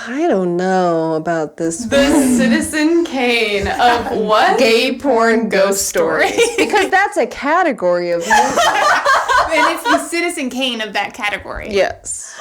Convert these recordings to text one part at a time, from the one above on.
I don't know about this The Citizen Kane of what? Gay porn ghost stories. Because that's a category of movie. And it's the Citizen Kane of that category. Yes.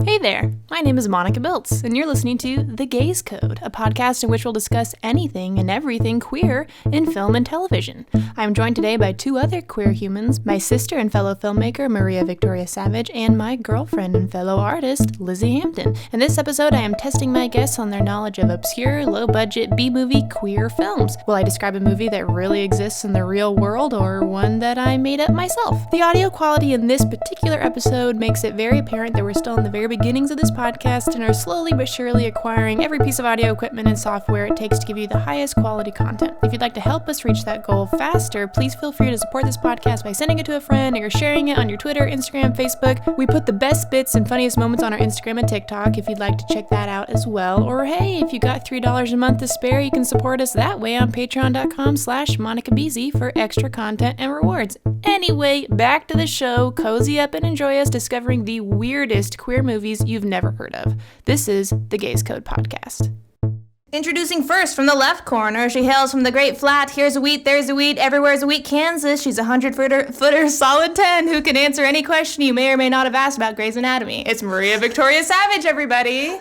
Hey there, my name is Monica Biltz, and you're listening to The Gaze Code, a podcast in which we'll discuss anything and everything queer in film and television. I'm joined today by two other queer humans, my sister and fellow filmmaker Maria Victoria Savage, and my girlfriend and fellow artist Lizzy Hampton. In this episode, I am testing my guests on their knowledge of obscure, low-budget B-movie queer films. Will I describe a movie that really exists in the real world, or one that I made up myself? The audio quality in this particular episode makes it very apparent that we're still in the very beginnings of this podcast and are slowly but surely acquiring every piece of audio equipment and software it takes to give you the highest quality content. If you'd like to help us reach that goal faster, please feel free to support this podcast by sending it to a friend or sharing it on your Twitter, Instagram, Facebook. We put the best bits and funniest moments on our Instagram and TikTok if you'd like to check that out as well. Or hey, if you got $3 a month to spare, you can support us that way on patreon.com/MonicaBeasy for extra content and rewards. Anyway, back to the show. Cozy up and enjoy us discovering the weirdest queer movies you've never heard of. This is the Gaze Code Podcast. Introducing first from the left corner, she hails from the Great Flat. Here's a wheat, there's a wheat, everywhere's a wheat, Kansas. She's a 100-footer, solid 10, who can answer any question you may or may not have asked about Grey's Anatomy. It's Maria Victoria Savage, everybody.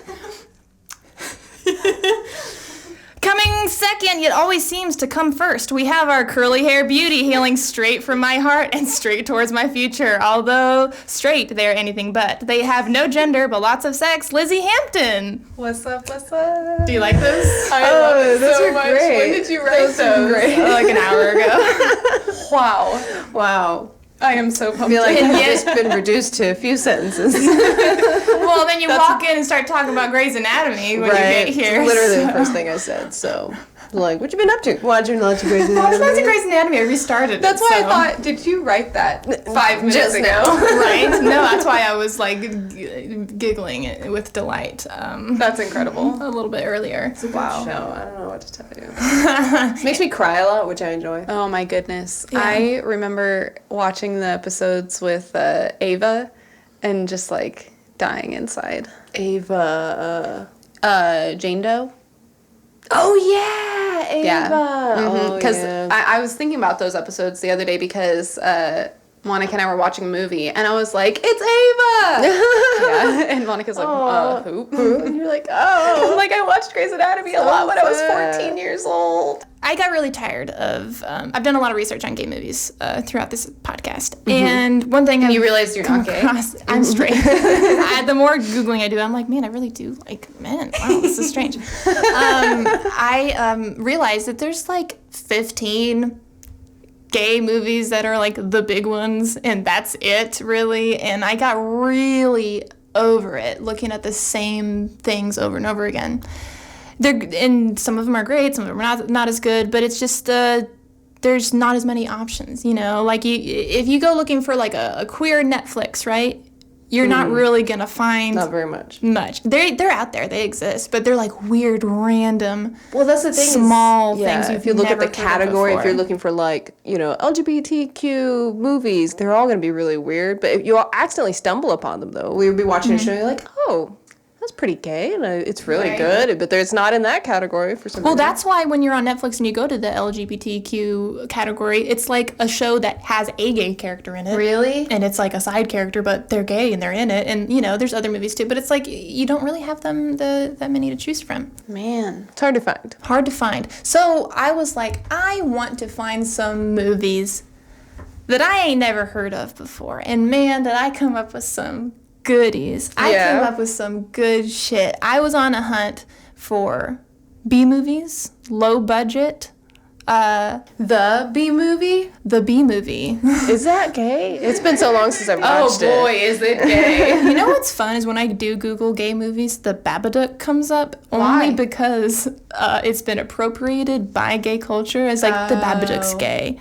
Coming second, yet always seems to come first, we have our curly hair beauty hailing straight from my heart and straight towards my future. Although straight, they're anything but. They have no gender, but lots of sex. Lizzy Hampton. What's up, what's up? Do you like those? I love it those so are much. great. When did you write those? Great. Like an hour ago. Wow. I am so pumped. I feel like I've just been reduced to a few sentences. Well, then you walk in and start talking about Grey's Anatomy when you get here. Literally the first thing I said, so. Like, what you been up to? Watching lots of Grey's Anatomy. I was watching Grey's Anatomy. I restarted That's it, why so. I thought, did you write that 5 minutes Just ago? now. Right? No, that's why I was like giggling with delight. That's incredible. A little bit earlier. Wow. Show. I don't know what to tell you. Makes me cry a lot, which I enjoy. Oh my goodness. Yeah. I remember watching the episodes with Ava and just like dying inside. Ava. Jane Doe. Oh, yeah, Ava. Yeah. Because yeah. I was thinking about those episodes the other day because Monica and I were watching a movie and I was like, it's Ava! Yeah. And Monica's like, who? And you're like, oh. Like, I watched Grey's Anatomy a lot when I was 14 years old. I got really tired of, I've done a lot of research on gay movies throughout this podcast. And one thing You realized you're not gay? I'm straight. The more Googling I do, I'm like, man, I really do like men. Wow, this is strange. I realized that there's like 15 gay movies that are like the big ones, and that's it, really. And I got really over it, looking at the same things over and over again. And some of them are great, some of them are not as good, but it's just there's not as many options, you know. Like if you go looking for like a queer Netflix, right? You're not really gonna find Not very much. They're out there, they exist, but they're like weird, random. Well, that's the thing. Small things. If you look at the never heard of category, if before. you're looking for like, LGBTQ movies, they're all going to be really weird. But if you accidentally stumble upon them, though, we would be watching a show and you're like, oh, that's pretty gay, and it's really Right. good. But it's not in that category for some Well, reason. that's why when you're on Netflix and you go to the LGBTQ category, it's like a show that has a gay character in it. Really? And it's like a side character, but they're gay and they're in it. And, there's other movies too. But it's like you don't really have that many to choose from. Man. It's hard to find. Hard to find. So I was like, I want to find some movies that I ain't never heard of before. And man, did I come up with some goodies. I came up with some good shit. I was on a hunt for B movies, low budget. The B movie? The B movie. Is that gay? It's been so long since I've watched it. Oh boy, is it gay. You know what's fun is when I do Google gay movies, the Babadook comes up Why? only because it's been appropriated by gay culture as like the Babadook's gay.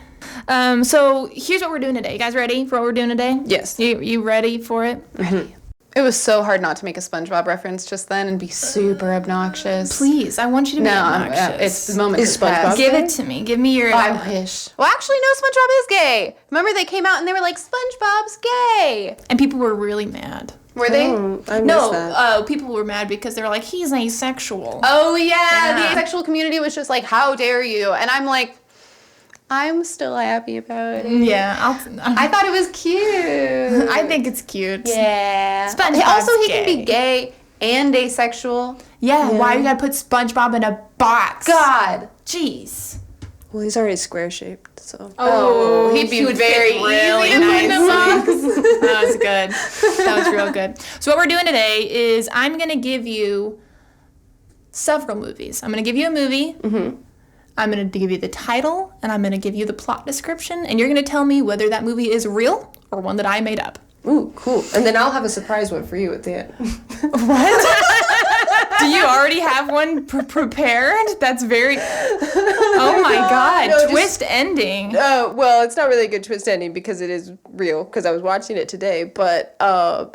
So here's what we're doing today. You guys ready for what we're doing today? Yes. You ready for it? Mm-hmm. It was so hard not to make a SpongeBob reference just then and be super obnoxious. Please, I want you to be No, obnoxious. it's the moment Is has passed. SpongeBob Give gay? it to me. Give me your... I wish. Well, actually, no, SpongeBob is gay. Remember they came out and they were like, SpongeBob's gay. And people were really mad. Were they? I missed No, that. people were mad because they were like, he's asexual. Oh, yeah. Yeah. The asexual community was just like, how dare you? And I'm like, I'm still happy about it. Yeah, I thought it was cute. I think it's cute. Yeah. SpongeBob's Also, he gay. can be gay and asexual. Yeah, why you gotta put SpongeBob in a box? God. Jeez. Well, he's already square shaped, so. Oh, he'd be very really easy to put in a box. That was good. That was real good. So what we're doing today is I'm gonna give you several movies. I'm gonna give you a movie. Mm-hmm. I'm gonna give you the title, and I'm gonna give you the plot description, and you're gonna tell me whether that movie is real or one that I made up. Ooh, cool. And then I'll have a surprise one for you at the end. What? Do you already have one prepared? That's very. Oh my God! No, Twist ending. Well, it's not really a good twist ending because it is real, because I was watching it today, but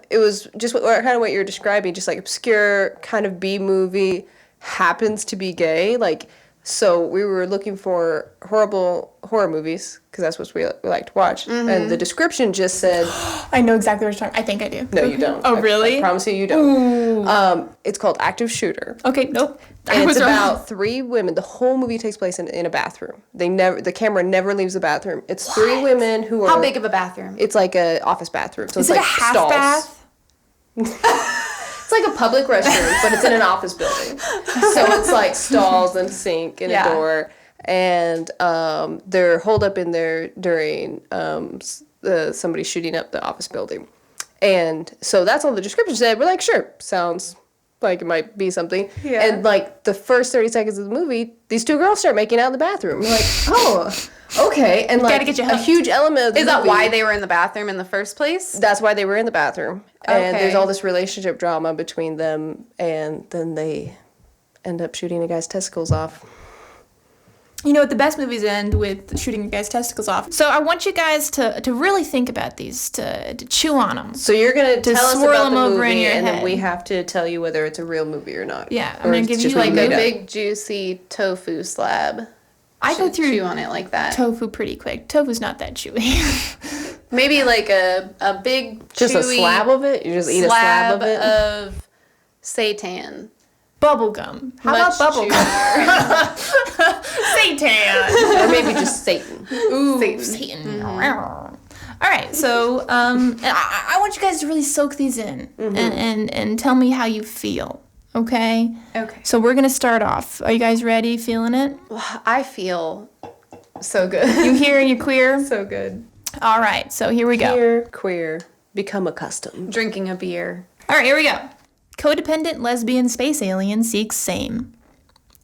it was just kind of what you're describing, just like obscure kind of B movie, happens to be gay, like. So we were looking for horrible horror movies, because that's what we like to watch. Mm-hmm. And the description just said... I know exactly what you're talking. I think I do. No, you don't. Oh, really? I promise you don't. It's called Active Shooter. Okay, nope. And it's about three women. The whole movie takes place in a bathroom. The camera never leaves the bathroom. It's three women who are... How big of a bathroom? It's like an office bathroom. So Is it's it like a half stalls. bath? It's like a public restroom, but it's in an office building. So it's like stalls and sink and a door. And they're holed up in there during somebody shooting up the office building. And so that's all the description said. We're like, sure, sounds like it might be something. Yeah. And like the first 30 seconds of the movie, these two girls start making out in the bathroom. We're like, oh, okay. And like get you a hooked. huge element of the Is movie, that why they were in the bathroom in the first place? That's why they were in the bathroom. And Okay. there's all this relationship drama between them, and then they end up shooting a guy's testicles off. You know what? The best movies end with shooting your guys' testicles off. So I want you guys to really think about these, to chew on them. So you're gonna tell us swirl about them the over movie, in your and head. then we have to tell you whether it's a real movie or not. Yeah, I'm Or gonna it's give just you what like made A up. big juicy tofu slab. I go Should through chew on it like that. tofu pretty quick. Tofu's not that chewy. Maybe like a big Just a chewy slab of it. You just eat a slab of it. of seitan. Bubblegum. How Much about bubblegum? Satan. Or maybe just Satan. Ooh, Satan. Satan. All right, so and I want you guys to really soak these in and tell me how you feel. Okay. Okay. So we're gonna start off. Are you guys ready? Feeling it? I feel so good. You here and you're queer? so good. All right. So here we go. Queer, queer, become accustomed. Drinking a beer. All right, here we go. Codependent lesbian space alien seeks same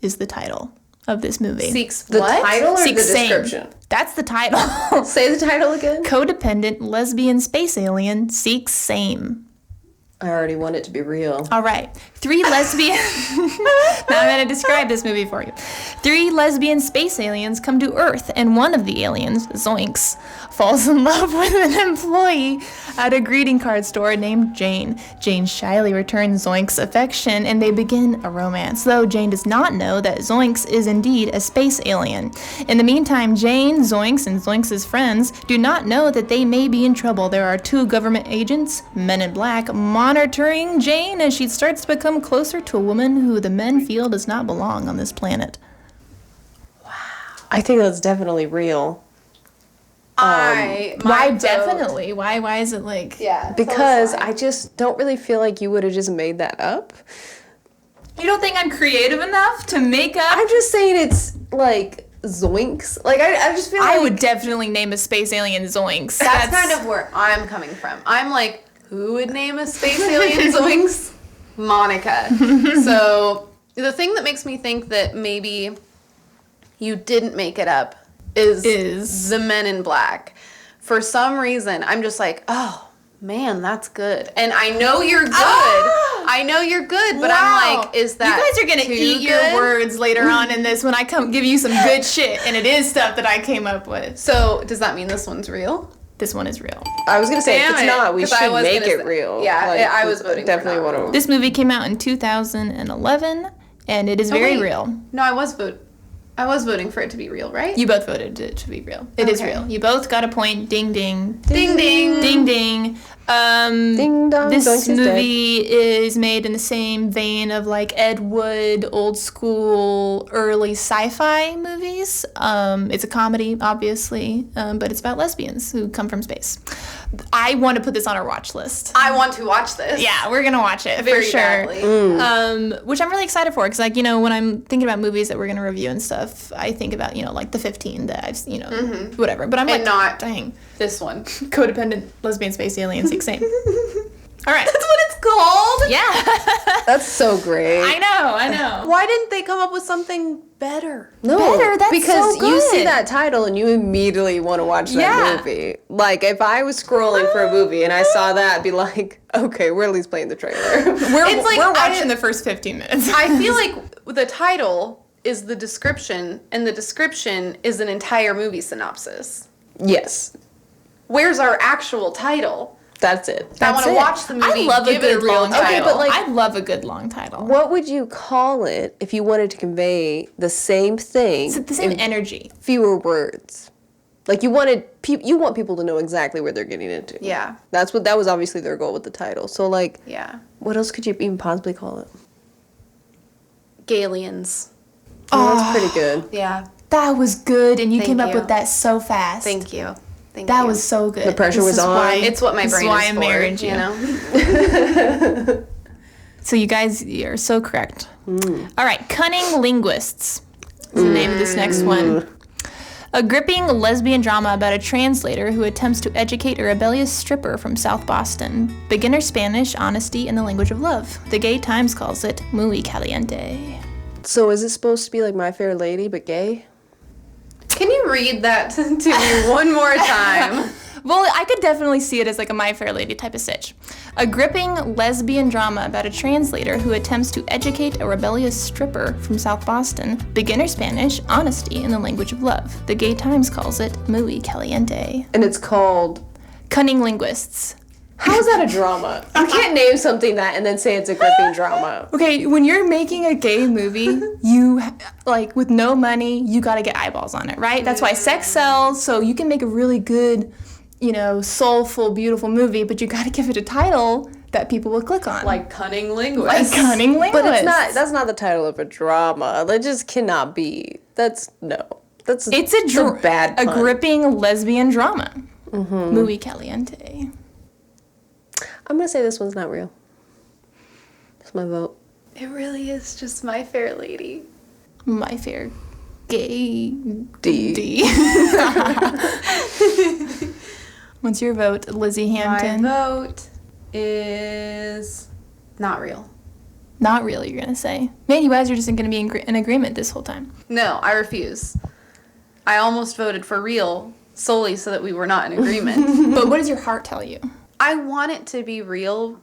is the title of this movie. Seeks The what? title or the Seeks same. description? That's the title. Say the title again. Codependent lesbian space alien seeks same. I already want it to be real. All right. Three lesbian... Now I'm going to describe this movie for you. Three lesbian space aliens come to Earth, and one of the aliens, Zoinks, falls in love with an employee at a greeting card store named Jane. Jane shyly returns Zoinks' affection, and they begin a romance, though Jane does not know that Zoinks is indeed a space alien. In the meantime, Jane, Zoinks, and Zoinks' friends do not know that they may be in trouble. There are two government agents, men in black, monitoring Jane as she starts to become closer to a woman who the men feel does not belong on this planet. I think that's definitely real. Why definitely? Why is it like... Yeah. Because I just don't really feel like you would have just made that up. You don't think I'm creative enough to make up? I'm just saying it's like zoinks. Like I just feel like I would definitely name a space alien Zoinks. That's kind of where I'm coming from. I'm like, who would name a space alien Zoinks? Monica. So the thing that makes me think that maybe you didn't make it up is the Men in Black. For some reason, I'm just like, oh man, that's good. And I know you're good. I know you're good, but I'm like, is that you guys are gonna too eat your good? words later on in this when I come give you some good shit, and it is stuff that I came up with. So does that mean this one's real? This one is real. I was gonna say Damn if it's it, not, we 'cause I should was make gonna it say- real. Yeah, I was voting for definitely not. want to. This movie came out in 2011, and it is very real. No, I was voting. I was voting for it to be real, right? You both voted it to be real. It is real. You both got a point. Ding, ding. Ding, ding. Ding, ding. Ding dong. This movie is made in the same vein of like Ed Wood, old school, early sci-fi movies. It's a comedy, obviously, but it's about lesbians who come from space. I want to put this on our watch list. I want to watch this. Yeah, we're gonna watch it Very for sure. badly. Which I'm really excited for, because like, you know, when I'm thinking about movies that we're gonna review and stuff, I think about, you know, like the 15 that I've, you know, whatever. But I'm And like, not dang, this one. codependent lesbian space aliens, same. All right. That's what it's called? Yeah. That's so great. I know. Why didn't they come up with something better? No, Better? That's because so you see good. that title and you immediately want to watch that movie. Like, if I was scrolling for a movie and I saw that, I'd be like, okay, we're at least playing the trailer. We're watching the first 15 minutes. I feel like the title is the description, and the description is an entire movie synopsis. Yes, Where's our actual title? that's it. I want to watch the movie. I love give a it good a real long title. title. but like- I love a good long title. What would you call it if you wanted to convey the same thing It's the same in energy. fewer words? Like, you want people to know exactly where they're getting into. Yeah. That was obviously their goal with the title. So like, Yeah. what else could you even possibly call it? Galians. Oh, that's pretty good. Yeah. That was good, and you Thank came up you. with that so fast. Thank you. That was so good. The pressure was is on. Why, It's what my this brain is why is I for, married you. you know? So you guys, you're so correct. All right, Cunning Linguists is the name of this next one. A gripping lesbian drama about a translator who attempts to educate a rebellious stripper from South Boston. Beginner Spanish, honesty, and the language of love. The Gay Times calls it muy caliente. So is it supposed to be like My Fair Lady but gay? Can you read that to me one more time? Well, I could definitely see it as like a My Fair Lady type of sitch. A gripping lesbian drama about a translator who attempts to educate a rebellious stripper from South Boston. Beginner Spanish, honesty, and the language of love. The Gay Times calls it muy caliente. And it's called... Cunning Linguists. How is that a drama? You can't name something that and then say it's a gripping drama. Okay, when you're making a gay movie, you, like, with no money, you gotta get eyeballs on it, right? That's why sex sells, so you can make a really good, you know, soulful, beautiful movie, but you gotta give it a title that people will click on. Like Cunning Linguist. Like Cunning Linguists. But that's not the title of a drama. That just cannot be. It's a bad pun. A gripping lesbian drama. Muy caliente. I'm gonna say this one's not real. That's my vote. It really is just My Fair Lady. My Fair Gay D. What's your vote, Lizzie Hampton? My vote is not real. Not really, you're gonna say. Man, you guys are just gonna be in agreement this whole time. No, I refuse. I almost voted for real solely so that we were not in agreement. But what does your heart tell you? I want it to be real,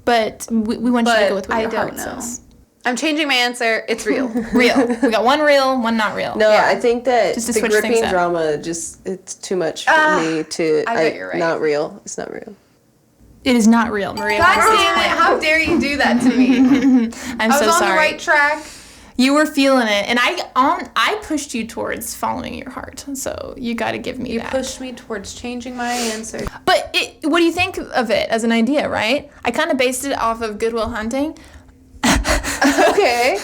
But we want you to but go with what I your don't heart know. says. I'm changing my answer. It's real. Real. We got one real, one not real. No, Yeah. I think that Just to the switch things gripping up. drama it's too much for me to. I bet you're right. Not real. It's not real. It is not real, Maria. God wants this damn it! point. How dare you do that to me? I'm I was so on sorry. the right track. You were feeling it, and I pushed you towards following your heart. So you got to give me You that. pushed me towards changing my answer. But what do you think of it as an idea, right? I kind of based it off of Good Will Hunting. Okay.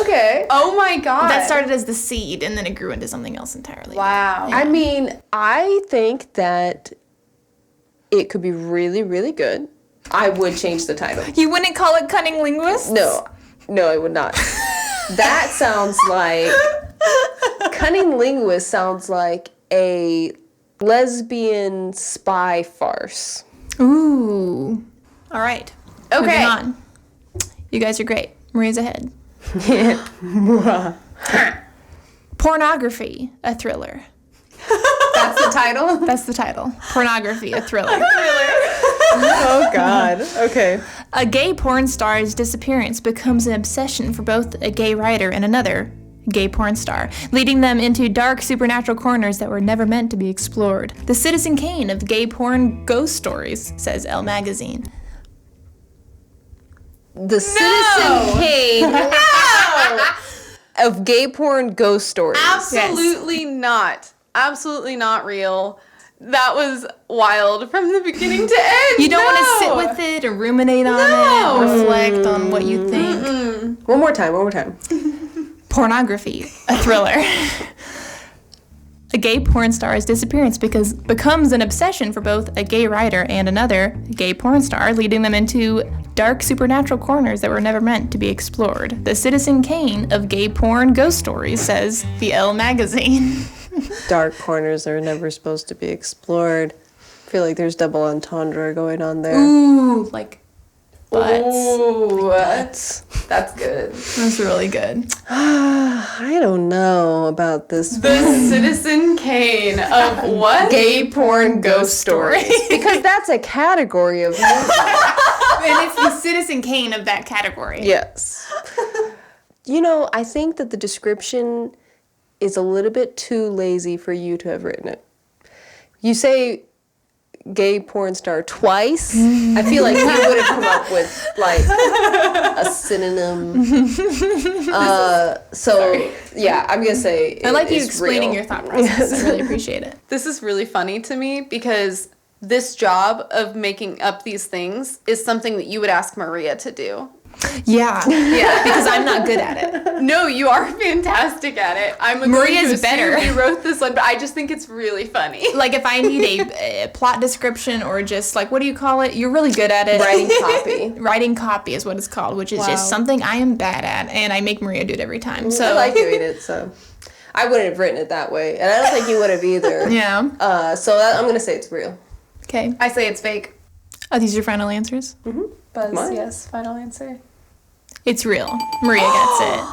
Okay. Oh my god. That started as the seed, and then it grew into something else entirely. Wow. I mean, I think that it could be really, really good. I would change the title. You wouldn't call it Cunning Linguists? No, I would not. That sounds like Cunning Linguist sounds like a lesbian spy farce. Ooh. All right. Okay. Moving on. You guys are great. Maria's ahead. Pornography, a thriller. That's the title? That's the title. Pornography, a thriller. Oh God. Okay. A gay porn star's disappearance becomes an obsession for both a gay writer and another gay porn star, leading them into dark supernatural corners that were never meant to be explored. The Citizen Kane of gay porn ghost stories, says Elle magazine. The Citizen Kane. of gay porn ghost stories. Absolutely not. Absolutely not real. That was wild from the beginning to end. You don't want to sit with it or ruminate on it, reflect on what you think. One more time. Pornography, a thriller. A gay porn star's disappearance becomes an obsession for both a gay writer and another gay porn star, leading them into dark supernatural corners that were never meant to be explored. The Citizen Kane of gay porn ghost stories, says the Elle magazine. Dark corners are never supposed to be explored. I feel like there's double entendre going on there. Ooh, like butts. Ooh, that's good. That's really good. I don't know about this The Citizen Kane of what? gay porn ghost stories. Because that's a category of movie. And it's the Citizen Kane of that category. Yes. You know, I think that the description is a little bit too lazy for you to have written it. You say gay porn star twice. I feel like you would have come up with like a synonym. Yeah, I'm gonna say I like you it's explaining real. your thought process. I really appreciate it. This is really funny to me because this job of making up these things is something that you would ask Maria to do. Yeah. Yeah. Because I'm not good at it. No, you are fantastic at it. I'm going Maria's to assume better. You wrote this one, but I just think it's really funny. Like if I need a plot description or just like, what do you call it? You're really good at it. Writing copy. Writing copy is what it's called, which is just something I am bad at, and I make Maria do it every time. So I like doing it, so I wouldn't have written it that way, and I don't think you would have either. yeah. I'm gonna say it's real. Okay. I say it's fake. Are these your final answers? Buzz, Mine. yes, final answer. It's real. Maria gets it.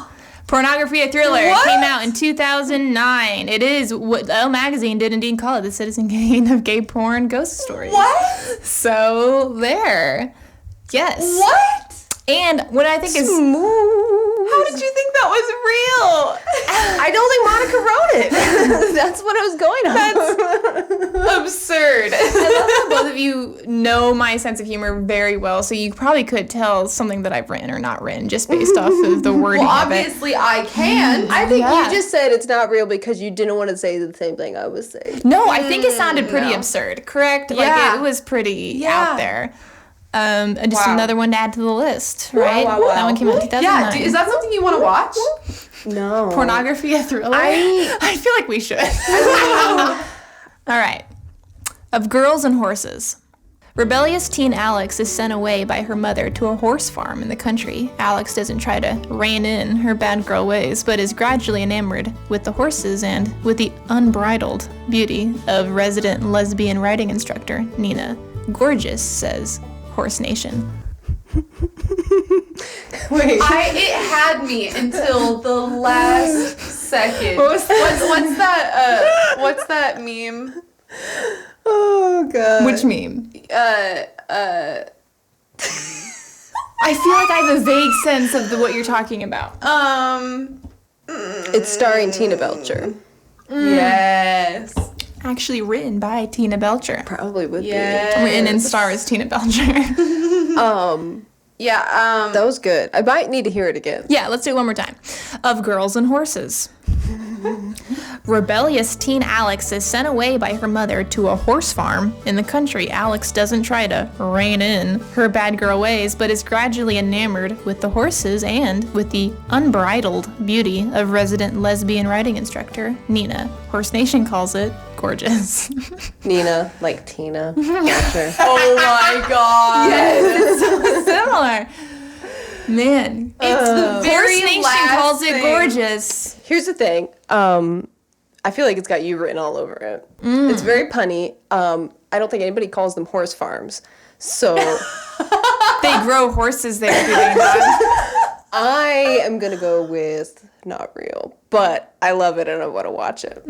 Pornography, a thriller. It came out in 2009. It is what Elle magazine did indeed call it, the Citizen Kane of gay porn ghost stories. What? So there. Yes. What? And what I think is How did you think that was real? I don't think Monica wrote it. That's what I was going on. That's absurd. I love that both of you know my sense of humor very well, so you probably could tell something that I've written or not written just based off of the wording Well, of it. obviously I can. I think Yeah. you just said it's not real because you didn't want to say the same thing I was saying. No, I think it sounded pretty no. absurd, correct? Yeah. Like it was pretty out there. And just Wow. another one to add to the list, right? wow, wow. That one came out in 2009. Yeah, is that something you want to watch? No. Pornography, a thriller? I feel like we should. All right. Of girls and horses. Rebellious teen Alex is sent away by her mother to a horse farm in the country. Alex doesn't try to rein in her bad girl ways, but is gradually enamored with the horses and with the unbridled beauty of resident lesbian riding instructor Nina. Gorgeous, says Horse Nation. Wait. It had me until the last second. What's that meme? Oh god. Which meme? I feel like I have a vague sense of what you're talking about. It's starring Tina Belcher. Yes. Actually written by Tina Belcher. Probably would Yes. Written and stars Tina Belcher. be. Yeah, That was good. I might need to hear it again. Yeah, let's do it one more time. Of girls and horses. Rebellious teen Alex is sent away by her mother to a horse farm in the country. Alex doesn't try to rein in her bad girl ways, but is gradually enamored with the horses and with the unbridled beauty of resident lesbian riding instructor Nina. Horse Nation calls it gorgeous. Nina, like Tina Belcher. Oh my god. Yes, it's so similar. Man, It's the very Horse Nation last calls it thing. gorgeous. Here's the thing. I feel like it's got you written all over it. It's very punny. I don't think anybody calls them horse farms. So They grow horses there, do they not? I am going to go with not real. But I love it and I want to watch it.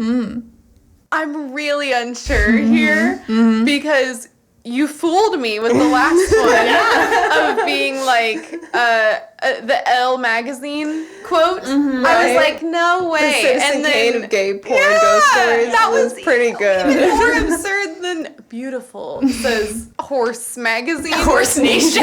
I'm really unsure here because you fooled me with the last one of being like the Elle magazine quote. I was Right. like, no way. Citizen Kane of gay porn ghost stories that was pretty good. Even more absurd than beautiful. It says Horse magazine. Horse Nation.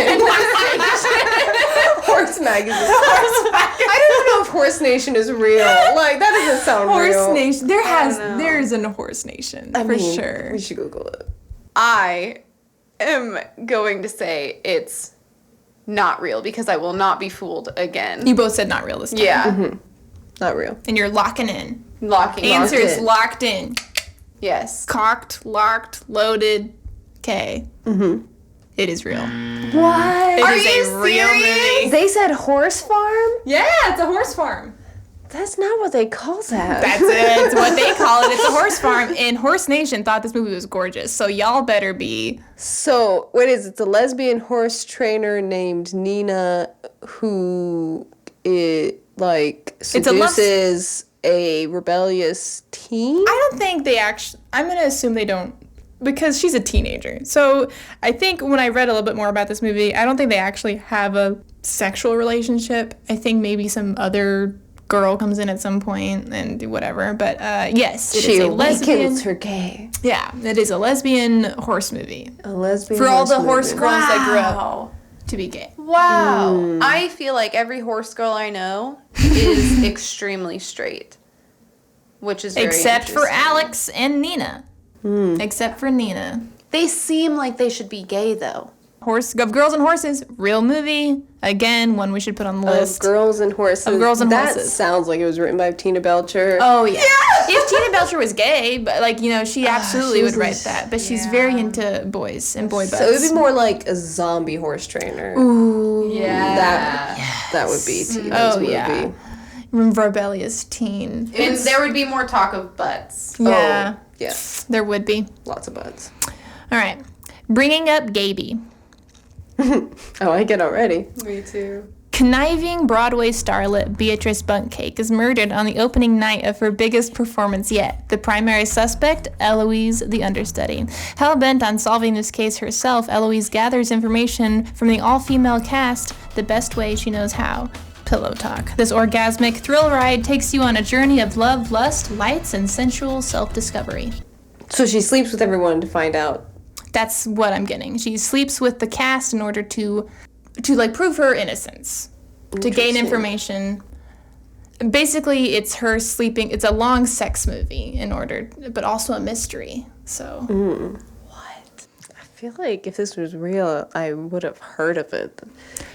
Horse magazine. I don't know if Horse Nation is real. Like, that doesn't sound real. Horse Nation. There's a Horse Nation for sure. We should Google it. I am going to say it's not real because I will not be fooled again. You both said not real this time. Yeah. Mm-hmm. Not real. And you're locking in. Locking Answer in. is locked in. Yes. Cocked, locked, loaded. Okay. Mm-hmm. It is real. What? It Are is you a real serious? movie. They said horse farm? Yeah, it's a horse farm. That's not what they call that. That's it. It's what they call it. It's a horse farm. And Horse Nation thought this movie was gorgeous. So y'all better be. So, what is it? It's a lesbian horse trainer named Nina who seduces a rebellious teen? I don't think they actually. I'm going to assume they don't. Because she's a teenager. So I think when I read a little bit more about this movie, I don't think they actually have a sexual relationship. I think maybe some other girl comes in at some point and do whatever. But yes, it is a lesbian. Her gay. Yeah, it is a lesbian horse movie. A lesbian For all horse the horse movie. girls that grew up to be gay. Wow. I feel like every horse girl I know is extremely straight. Which is very Except for interesting. Alex and Nina. Except for Nina. They seem like they should be gay, though. Of Girls and Horses, real movie. Again, one we should put on the list. Of Girls and Horses. Of Girls and that Horses. sounds like it was written by Tina Belcher. Oh, yeah. If Tina Belcher was gay, but she absolutely she would was- write that. But she's very into boys and boy buds. So it would be more like a zombie horse trainer. Ooh. Yeah. That would be Tina's Oh, movie. yeah. Rebellious teen. And there would be more talk of butts. Yeah. Yeah, There would be. lots of butts. All right. Bringing up Gaby. I like it already. Me too. Conniving Broadway starlet Beatrice Bunkcake is murdered on the opening night of her biggest performance yet. The primary suspect, Eloise, the understudy. Hell-bent on solving this case herself, Eloise gathers information from the all-female cast the best way she knows how. Pillow talk. This orgasmic thrill ride takes you on a journey of love, lust, lights, and sensual self-discovery. So she sleeps with everyone to find out. That's what I'm getting. She sleeps with the cast in order to prove her innocence, to gain information. Basically, it's her sleeping. It's a long sex movie but also a mystery. So. I feel like if this was real, I would have heard of it.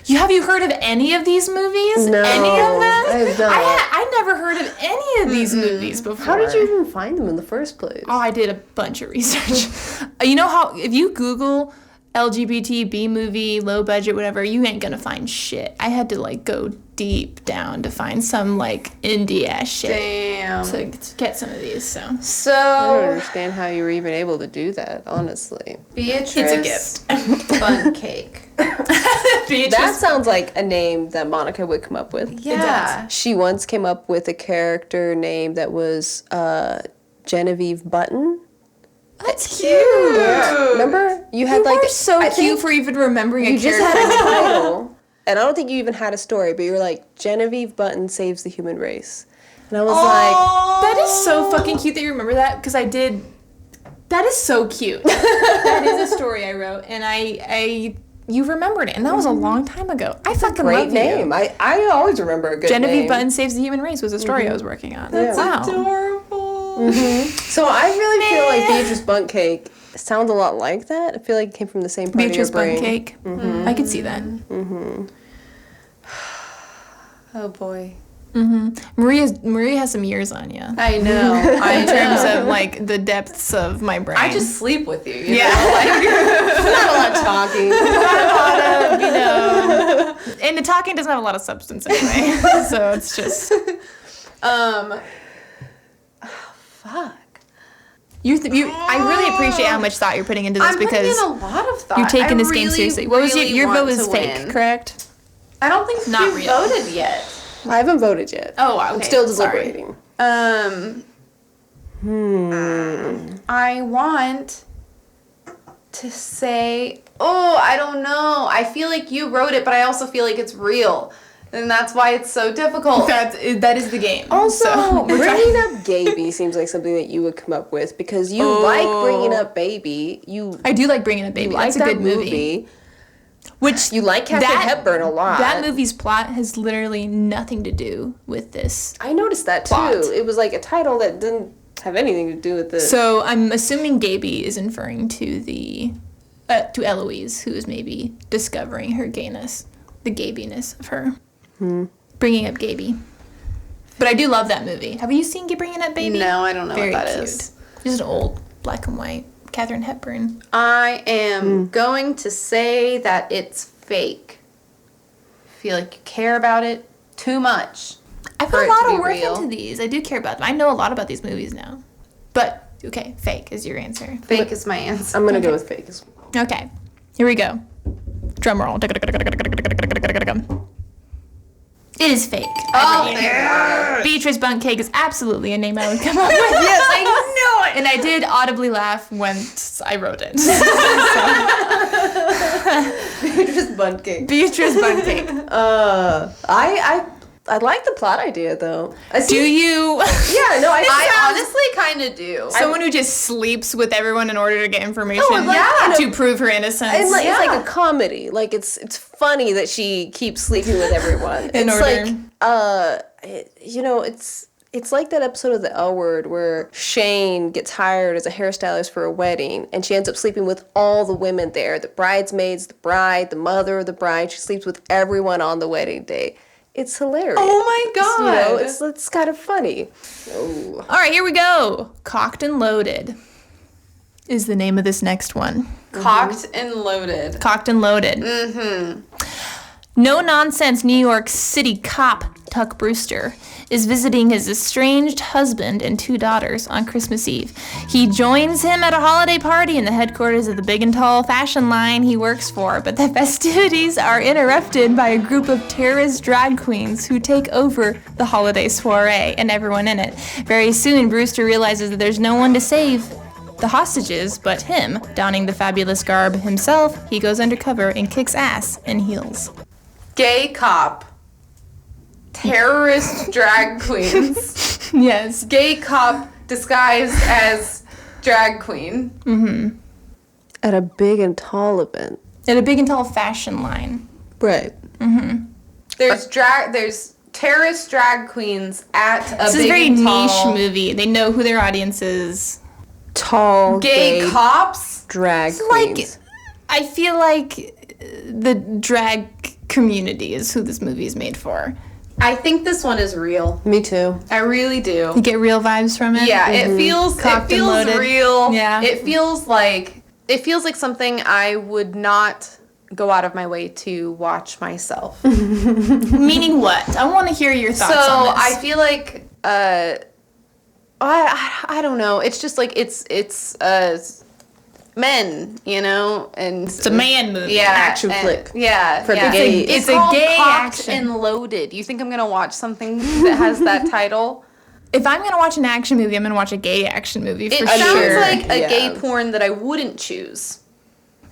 Have you heard of any of these movies? No, Any of them? I have not. I never heard of any of these movies before. How did you even find them in the first place? Oh, I did a bunch of research. You know how if you Google LGBT B movie, low budget, whatever, you ain't gonna find shit. I had to go deep down to find some indie ass shit Damn. to get some of these. So I don't So, understand how you were even able to do that, honestly. Beatrice. it's a gift. Bun cake. That sounds like a name that Monica would come up with. Yeah. She once came up with a character name that was Genevieve Button. That's cute. Remember? You had You like are so I cute think for even remembering a you just character. had a title. And I don't think you even had a story, but you were like, Genevieve Button saves the human race. And I was That is so fucking cute that you remember that because I did. That is so cute. That is a story I wrote, and you remembered it, and that was a long time ago. I fucking great love name. you. I always remember a good Genevieve name. Button Saves the Human Race was a story I was working on. That's wow. Adorable. So I really feel like Beatrice Bunkcake sounds a lot like that. I feel like it came from the same part Beatrice of your brain. Bunkcake. I could see that. Oh boy. Maria has some years on you. I know. In terms of the depths of my brain. I just sleep with you. Yeah. Not a lot of talking. And the talking doesn't have a lot of substance anyway. So it's just. Fuck. I really appreciate how much thought you're putting into this I'm putting because in a lot of thought. you're taking this game really, seriously. What was really your vote want was to fake, win. correct? I don't think Not you real. voted yet. I haven't voted yet. Oh, wow. I'm still deliberating. I want to say, I don't know. I feel like you wrote it, but I also feel like it's real. And that's why it's so difficult. That is the game. Also, bringing up Gaby seems like something that you would come up with because you like bringing up Baby. I do like bringing up Baby. like That's a that good movie. Which You like Katharine Hepburn a lot. That movie's plot has literally nothing to do with this. I noticed that plot. too. It was like a title that didn't have anything to do with it. So I'm assuming Gaby is inferring to to Eloise, who is maybe discovering her gayness, the Gabiness of her. Bringing up Gaby. But I do love that movie. Have you seen Bringing Up Baby? No, I don't know Very what that cute. is. Just an old black and white Katharine Hepburn. I am going to say that it's fake. I feel like you care about it too much. I for put a it lot to of be work real. into these. I do care about them. I know a lot about these movies now. But, okay, fake is your answer. Fake is my answer. I'm gonna go with fake as well. Okay, here we go. Drum roll. It is fake. Oh, there. Beatrice Buntcake is absolutely a name I would come up with. Yes, I know it. And I did audibly laugh when I wrote it. Beatrice Buntcake. Beatrice Buntcake. I like the plot idea though. Do you? Yeah, no, I honestly kind of do. Someone who just sleeps with everyone in order to get information yeah. to prove her innocence. And like, it's like a comedy. Like it's funny that she keeps sleeping with everyone. In it's order. like it's like that episode of The L Word where Shane gets hired as a hairstylist for a wedding and she ends up sleeping with all the women there. The bridesmaids, the bride, the mother of the bride. She sleeps with everyone on the wedding day. It's hilarious. Oh my god. It's kind of funny. Oh. All right, here we go. Cocked and Loaded is the name of this next one. Cocked and loaded. Cocked and Loaded. Mm-hmm. No-nonsense New York City cop Tuck Brewster is visiting his estranged husband and 2 daughters on Christmas Eve. He joins him at a holiday party in the headquarters of the big and tall fashion line he works for, but the festivities are interrupted by a group of terrorist drag queens who take over the holiday soiree and everyone in it. Very soon, Brewster realizes that there's no one to save the hostages but him. Donning the fabulous garb himself, he goes undercover and kicks ass in heels. Gay cop. Terrorist drag queens. Yes. Gay cop disguised as drag queen. At a big and tall event. At a big and tall fashion line. Right. There's terrorist drag queens at a This is a big very and tall niche movie. They know who their audience is. Tall, gay cops. drag Like, queens. I feel like the drag community is who this movie is made for. I think this one is real. Me too. I really do. You get real vibes from it? Yeah, it feels Cocked and loaded. real. Yeah. It feels like something I would not go out of my way to watch myself. Meaning what? I want to hear your thoughts So on this. I feel like I don't know. It's just like it's men, you know, and it's a man movie. yeah, action and- flick. Yeah, For the yeah. gays. It's It's a called gay Cocked action. and Loaded. You think I'm gonna watch something that has that title? If I'm going to watch an action movie, I'm going to watch a gay action movie for It sure. sounds like a Yeah. gay porn that I wouldn't choose.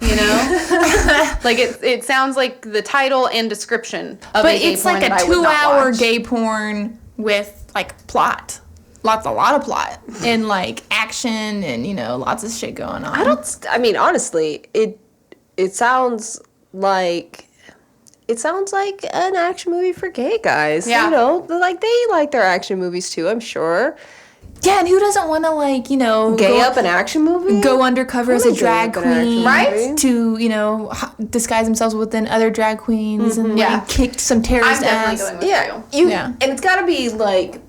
You know, like it sounds like the title and description of But a gay it's porn like a that I would not 2-hour watch. gay porn with like plot. A lot of plot and like action and, you know, lots of shit going on. I mean, honestly, it sounds like an action movie for gay guys. Yeah. You know, like they like their action movies too, I'm sure. Yeah, and who doesn't want to, like, you know, Gay up an action movie? go undercover as a wanna gay drag up an action queen, movie. Right? to, you know, disguise themselves within other drag queens and Yeah. like kicked some terrorist I'm definitely ass. going with Yeah. you. Yeah. And it's got to be like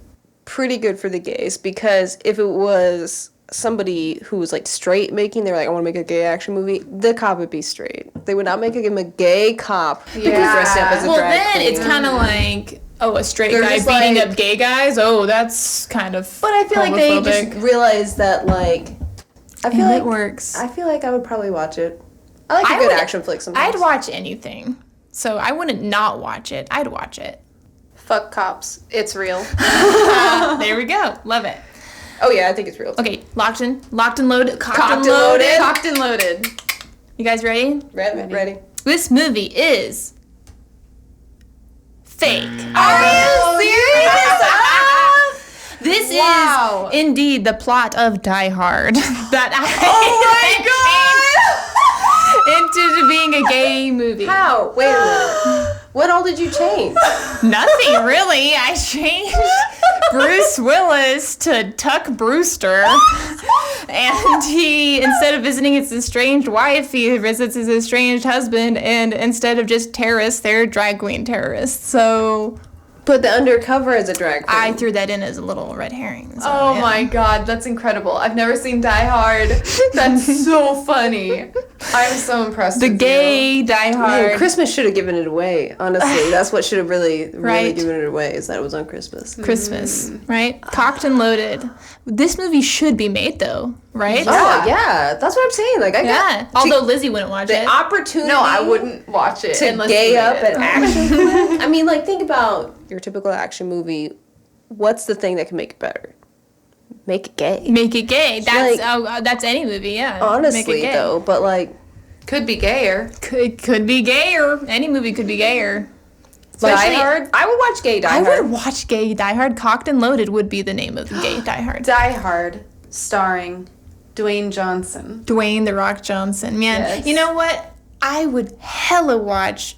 pretty good for the gays, because if it was somebody who was like straight making, they're like, I want to make a gay action movie, the cop would be straight. They would not make him a gay cop who's dressed up as a Well, drag then queen. it's kind of like, oh, a straight They're guy just beating like- up gay guys. Oh, that's kind of. But I feel like they homophobic. just realized that, like, I feel And like it works. I feel like I would probably watch it. I like a I good would- action flick sometimes. I'd watch anything, so I wouldn't not watch it. I'd watch it. Fuck cops. It's real. There we go. Love it. Oh yeah, I think it's real. Okay, locked and loaded, cocked Cocked and and loaded. loaded. Cocked and loaded. You guys ready? Ready? This movie is fake. Are you serious? This Wow. is indeed the plot of Die Hard that I Oh my god! in to being a gay movie. How? Wait a minute. What all did you change? Nothing, really. I changed Bruce Willis to Tuck Brewster. And he, instead of visiting his estranged wife, he visits his estranged husband. And instead of just terrorists, they're drag queen terrorists. So... Put the undercover as a drag queen. I threw that in as a little red herring. So, Oh my god, that's incredible. I've never seen Die Hard. That's so funny. I'm so impressed The with gay you. Die Man, Hard. Christmas should have given it away. Honestly, that's what should have really Right. given it away. Is that it was on Christmas. Christmas, right? Cocked and loaded. This movie should be made, though, right? Oh yeah, that's what I'm saying. Like I Yeah. got Although Lizzie wouldn't watch the it. opportunity. No, I wouldn't watch it to unless gay you up made an it. action flick. I mean, like think about your typical action movie. What's the thing that can make it better? Make it gay. Make it gay. That's Like- that's any movie, yeah. Make it Honestly, gay. though, but like, Could be gayer. Could be gayer. Any movie could be gayer. Die Especially- Hard. I would watch gay Die I Hard. would watch Gay Die Hard. Cocked and Loaded would be the name of the Gay Die Hard. Die Hard, starring Dwayne Johnson. Dwayne The Rock Johnson. Man, Yes. you know what? I would hella watch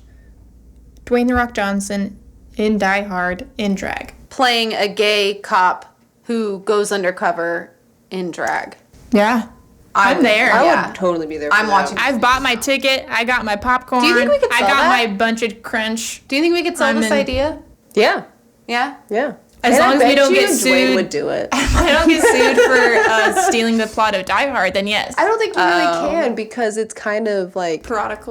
Dwayne The Rock Johnson in Die Hard in drag. Playing a gay cop who goes undercover in drag. Yeah. I'm there. I Yeah. would totally be there. For I'm that. watching. I've bought my ticket. I got my popcorn. Do you think we could I sell got that? my bunch of crunch. Do you think we could sell I'm this in- idea? Yeah, Yeah? yeah. As And long I as we bet don't you get Dwayne sued. would do it. If I don't get sued for stealing the plot of Die Hard, then yes. I don't think you really can because it's kind of like Paradox.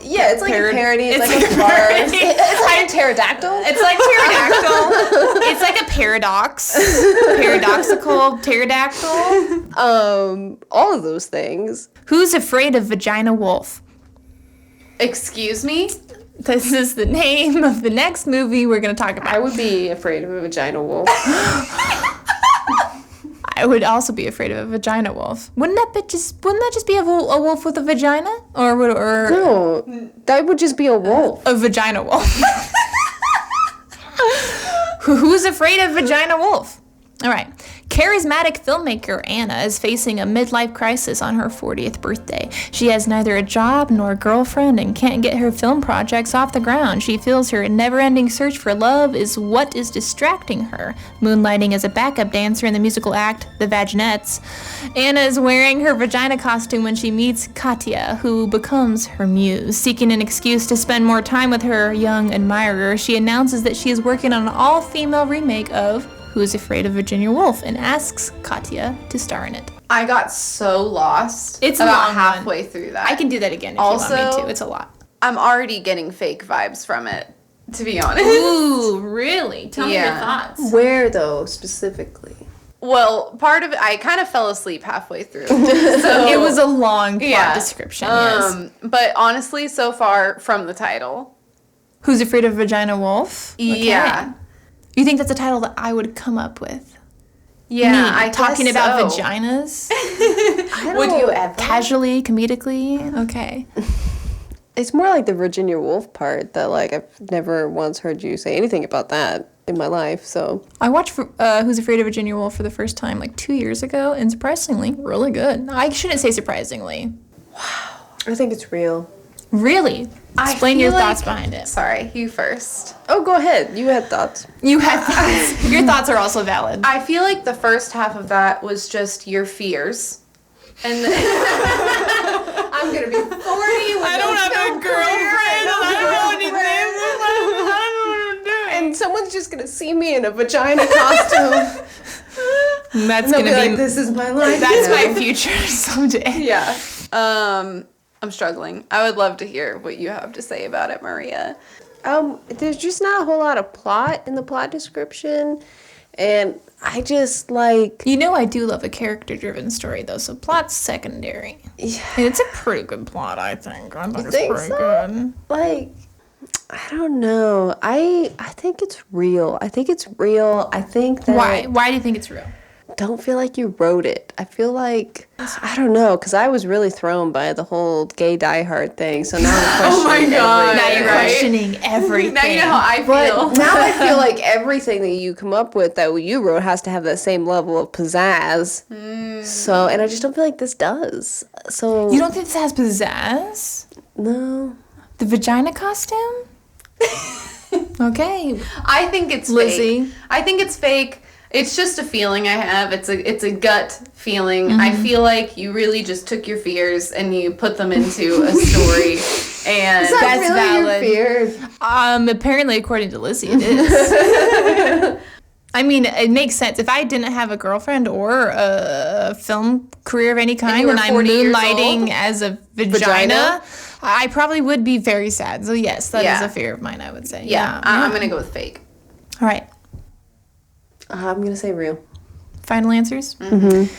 yeah, it's like a parody. It's like a parody. farce. It's like a pterodactyl. It's like pterodactyl. It's like a paradox. Paradoxical pterodactyl. All of those things. Who's afraid of Vagina Wolf? Excuse me? This is the name of the next movie we're going to talk about. I would be afraid of a vagina wolf. I would also be afraid of a vagina wolf. Wouldn't that just be a wolf with a vagina? Or No, that would just be a wolf. a vagina wolf? Who's afraid of Vagina Wolf? All right. Charismatic filmmaker Anna is facing a midlife crisis on her 40th birthday. She has neither a job nor a girlfriend and can't get her film projects off the ground. She feels her never-ending search for love is what is distracting her. Moonlighting as a backup dancer in the musical act The Vaginettes, Anna is wearing her vagina costume when she meets Katya, who becomes her muse. Seeking an excuse to spend more time with her young admirer, she announces that she is working on an all-female remake of Who's Afraid of Virginia Woolf and asks Katya to star in it. I got so lost. It's a about long halfway through that. I can do that again if Also- you want me to. It's a lot. I'm already getting fake vibes from it, to be honest. Ooh, really? Tell me your Yeah. thoughts. Where though specifically? Well, part of it, I kind of fell asleep halfway through. It was a long plot Yeah. description, yes. But honestly, so far from the title, Who's Afraid of Vagina Wolf? Okay. yeah. You think that's a title that I would come up with? Yeah, Me, I talking guess about so. vaginas? Would you ever? Casually, comedically? Okay. It's more like the Virginia Woolf part that like I've never once heard you say anything about that in my life. So I watched Who's Afraid of Virginia Woolf for the first time like 2 years ago, and surprisingly, really good. I shouldn't say surprisingly. I think it's real. Really? I Explain your feel thoughts like- behind it. Sorry, you first. Oh, go ahead. You had thoughts. You had thoughts. Your thoughts are also valid. I feel like the first half of that was just your fears. And I'm gonna be 40 with I don't have a girlfriend. I don't know any names. I don't know what I'm doing. and someone's just gonna see me in a vagina costume. That's And they'll gonna be be like, "This is my life." that's now." my future someday. yeah. I'm struggling. I would love to hear what you have to say about it, Maria. There's just not a whole lot of plot in the plot description, and I just like. You know I do love a character-driven story though, so plot's secondary. Yeah. And it's a pretty good plot, I think. I think it's think pretty so? good. Like, I don't know. I think it's real. I think it's real. I think that Why? Why do you think it's real? don't feel like you wrote it. I feel like, I don't know, because I was really thrown by the whole gay diehard thing. So now I'm questioning Now you're Right? questioning everything. Now you know how I feel. But now I feel like everything that you come up with that you wrote has to have that same level of pizzazz. So, and I just don't feel like this does. So You don't think this has pizzazz? no. The vagina costume? Okay. I think it's Lizzy. fake. I think it's fake. It's just a feeling I have. It's a gut feeling. I feel like you really just took your fears and you put them into a story. And That's valid. Your fear? Apparently, according to Lizzy, it is. I mean, it makes sense. If I didn't have a girlfriend or a film career of any kind, you were and I'm 40 years moonlighting old? as a vagina, I probably would be very sad. So yes, that is Yeah. a fear of mine, I would say. yeah, I'm going to go with fake. All right. I'm gonna say real. Final answers? Mm-hmm.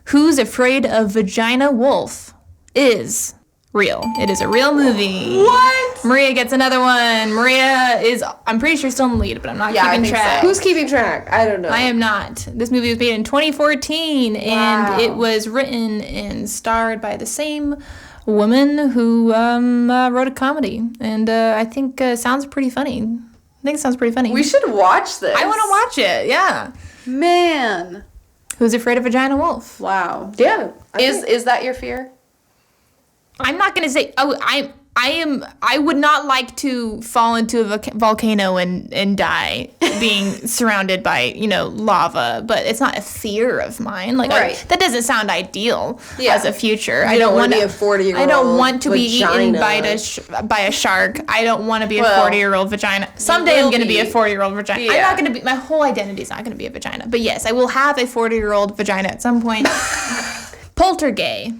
Who's Afraid of Vagina Wolf is real. It is a real movie. What? Maria gets another one. Maria is, I'm pretty sure, still in the lead, but I'm not Yeah, I keeping think track. so. Who's keeping track? I don't know. I am not. This movie was made in 2014, and it was written and starred by the same woman who wrote a comedy. And I think sounds pretty funny. I think it sounds pretty funny. We should watch this. I want to watch it, yeah. Man. Who's Afraid of Vagina Wolf? Wow. Yeah. Is that your fear? I'm not going to say, I would not like to fall into a volcano and die being surrounded by, lava, but it's not a fear of mine. Like, Right. that doesn't sound ideal Yeah. as a future. I don't don't wanna want be a 40-year-old I don't want to be eaten vagina. by a shark. I don't want to be a Well, 40-year-old vagina. Someday I'm will going to be a be. 40-year-old vagina. I'm Yeah. not going to be, my whole identity is not going to be a vagina. But yes, I will have a 40-year-old vagina at some point. Poltergeist.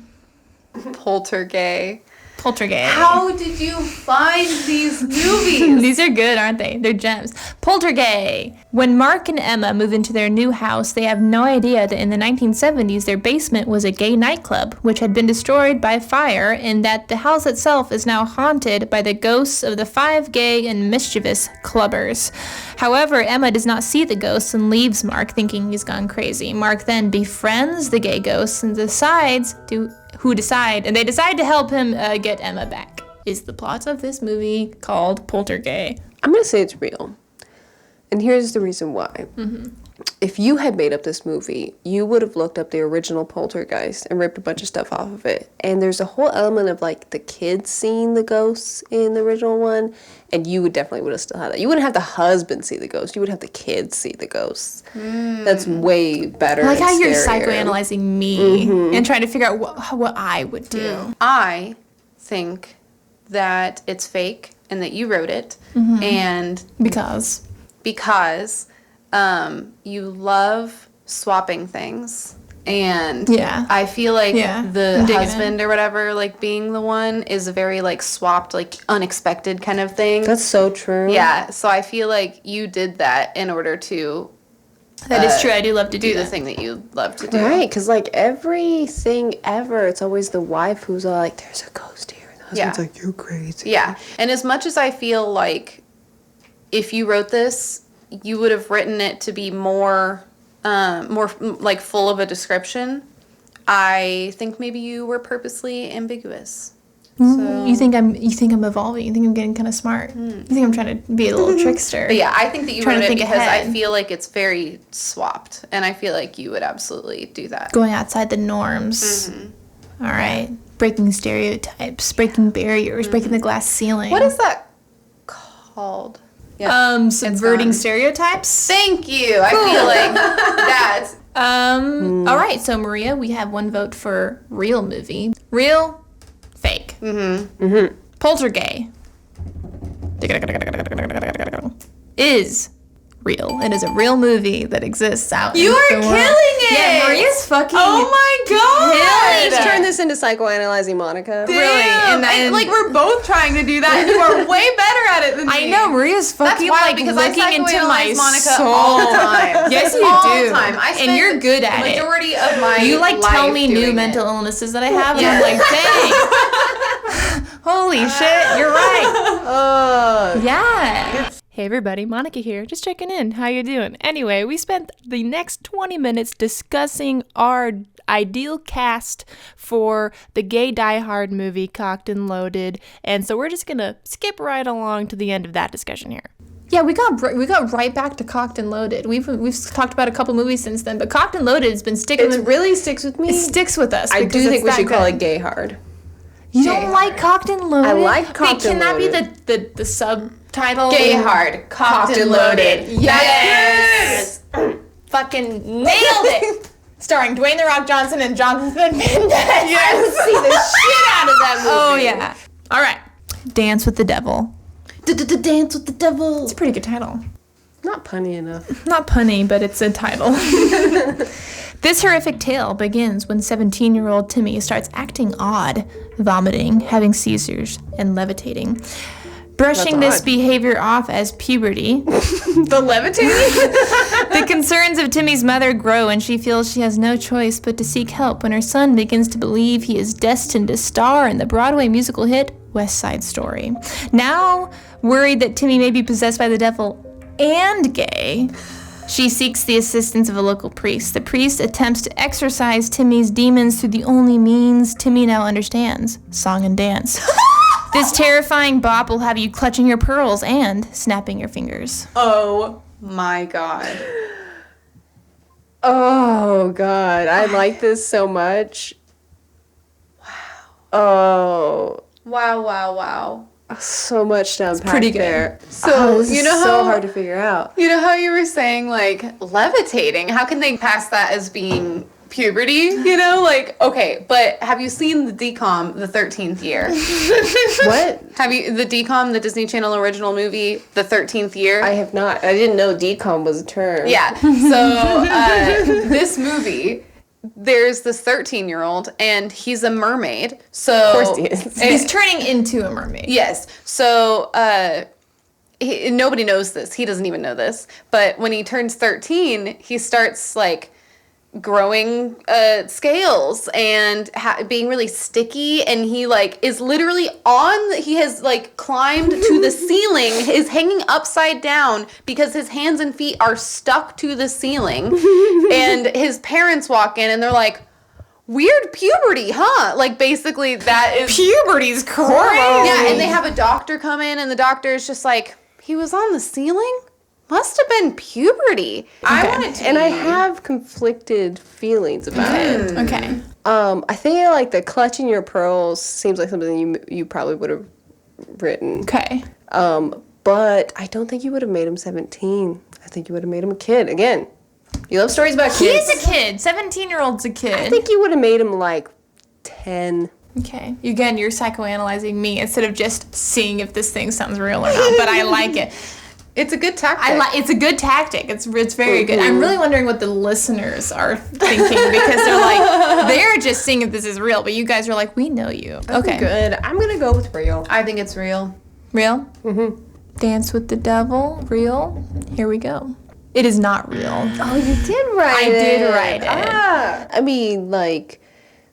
Poltergeist. Poltergeist. How did you find these movies? These are good, aren't they? They're gems. Poltergeist. When Mark and Emma move into their new house, they have no idea that in the 1970s their basement was a gay nightclub, which had been destroyed by fire, and that the house itself is now haunted by the ghosts of the 5 gay and mischievous clubbers. However, Emma does not see the ghosts and leaves Mark, thinking he's gone crazy. Mark then befriends the gay ghosts and they decide to help him get Emma back. Is the plot of this movie called Poltergeist? I'm gonna say it's real, and here's the reason why. If you had made up this movie, you would have looked up the original Poltergeist and ripped a bunch of stuff off of it. And there's a whole element of like the kids seeing the ghosts in the original one, and you would have still had that. You wouldn't have the husband see the ghost. You would have the kids see the ghosts. That's way better. I like how and you're scarier. psychoanalyzing me and trying to figure out what I would do. I think that it's fake and that you wrote it, and Because you love swapping things, and Yeah. I feel like Yeah. the I'm digging husband or whatever, like being the one, is a very like swapped, like unexpected kind of thing. That's so true. Yeah, so I feel like you did that in order to that is true. I do love to do do the that. thing that you love to do. Right, because like everything ever, it's always the wife who's like, "There's a ghost here," and the husband's Yeah. like, "You're crazy." Yeah, and as much as I feel like if you wrote this, you would have written it to be more like full of a description. I think maybe you were purposely ambiguous. So, You think I'm evolving. You think I'm getting kind of smart. You think I'm trying to be a little trickster. but yeah, I think that you Trying to wrote it think because I ahead. feel like it's very swapped, and I feel like you would absolutely do that. Going outside the norms. All right. Breaking stereotypes, breaking barriers, breaking the glass ceiling. What is that called? Yeah. Subverting gone. stereotypes. Thank you. I feel like that. All right. So Maria, we have one vote for real movie. Real, fake. Poltergeist is real. It is a real movie that exists out. You in are the world. killing it. Yeah, Maria's fucking. Oh my god! Let's turn this into psychoanalyzing Monica. Really? And And, then- like we're both trying to do that, and you are way better at it than me. I know Maria's fucking wild like because I looking into my psychoanalyze Monica soul. all the time. Yes, you all do. the time. I And spend you're good at the it. majority of my You like tell life me new doing mental it. illnesses that I have, and I'm like, dang. Holy shit, you're right. Yeah. Hey everybody, Monica here, just checking in. How you doing? Anyway, we spent the next 20 minutes discussing our ideal cast for the gay Die Hard movie, Cocked and Loaded, and so we're just gonna skip right along to the end of that discussion here. Yeah, we got right back to Cocked and Loaded. We've talked about a couple movies since then, but Cocked and Loaded has been sticking. It really sticks with me. It sticks with us. I do think we should call it Gay Hard. You don't like Cocked and Loaded? I like Cocked and Loaded. Can that be the subtitle? Gay Hard, Cocked and Loaded. Yes! Fucking nailed it! Starring Dwayne "The Rock" Johnson and Jonathan Mendez. I would see the shit out of that movie. Oh, yeah. All right. Dance with the Devil. Dance with the Devil. It's a pretty good title. Not punny enough. Not punny, but it's a title. This horrific tale begins when 17-year-old Timmy starts acting odd, vomiting, having seizures, and levitating. Brushing this behavior off as puberty. The levitating? The concerns of Timmy's mother grow, and she feels she has no choice but to seek help when her son begins to believe he is destined to star in the Broadway musical hit West Side Story. Now, worried that Timmy may be possessed by the devil and gay, she seeks the assistance of a local priest. The priest attempts to exorcise Timmy's demons through the only means Timmy now understands: song and dance. This terrifying bop will have you clutching your pearls and snapping your fingers. Oh my God. Oh, God. I like this so much. Wow. Oh. Wow. So much to unpack pretty good. there. So, this you is know so how- hard to figure out. You know how you were saying, like, levitating? How can they pass that as being puberty? You know, like, okay, but have you seen the DCOM, The 13th Year? What? Have you, the DCOM, the Disney Channel original movie, The 13th Year? I have not. I didn't know decom was a term. Yeah. So, this movie, there's this 13-year-old, and he's a mermaid. So, Of course he is. He's turning into a mermaid. Yes. So, nobody knows this. He doesn't even know this. But when he turns 13, he starts, like, growing scales and being really sticky, and he like is literally he has like climbed to the ceiling, is hanging upside down because his hands and feet are stuck to the ceiling. And his parents walk in and they're like, weird puberty, huh? Like, basically that is Puberty's crazy. yeah. And they have a doctor come in, and the doctor is just like, he was on the ceiling? Must have been puberty. I wanted to. And I have conflicted feelings about it. Okay. I think like the clutching your pearls seems like something you probably would have written. Okay. But I don't think you would have made him 17. I think you would have made him a kid. Again, you love stories about He kids. is a kid. 17-year-old's a kid. I think you would have made him like 10. Okay. Again, you're psychoanalyzing me instead of just seeing if this thing sounds real or not. But I like it. It's a good tactic. It's a good tactic. It's very good. I'm really wondering what the listeners are thinking, because they're just seeing if this is real. But you guys are like, we know you. Okay. Good. I'm gonna go with real. I think it's real. Real? Mm-hmm. Dance with the Devil. Real? Here we go. It is not real. Oh, you did write it. I did write it. I mean, like,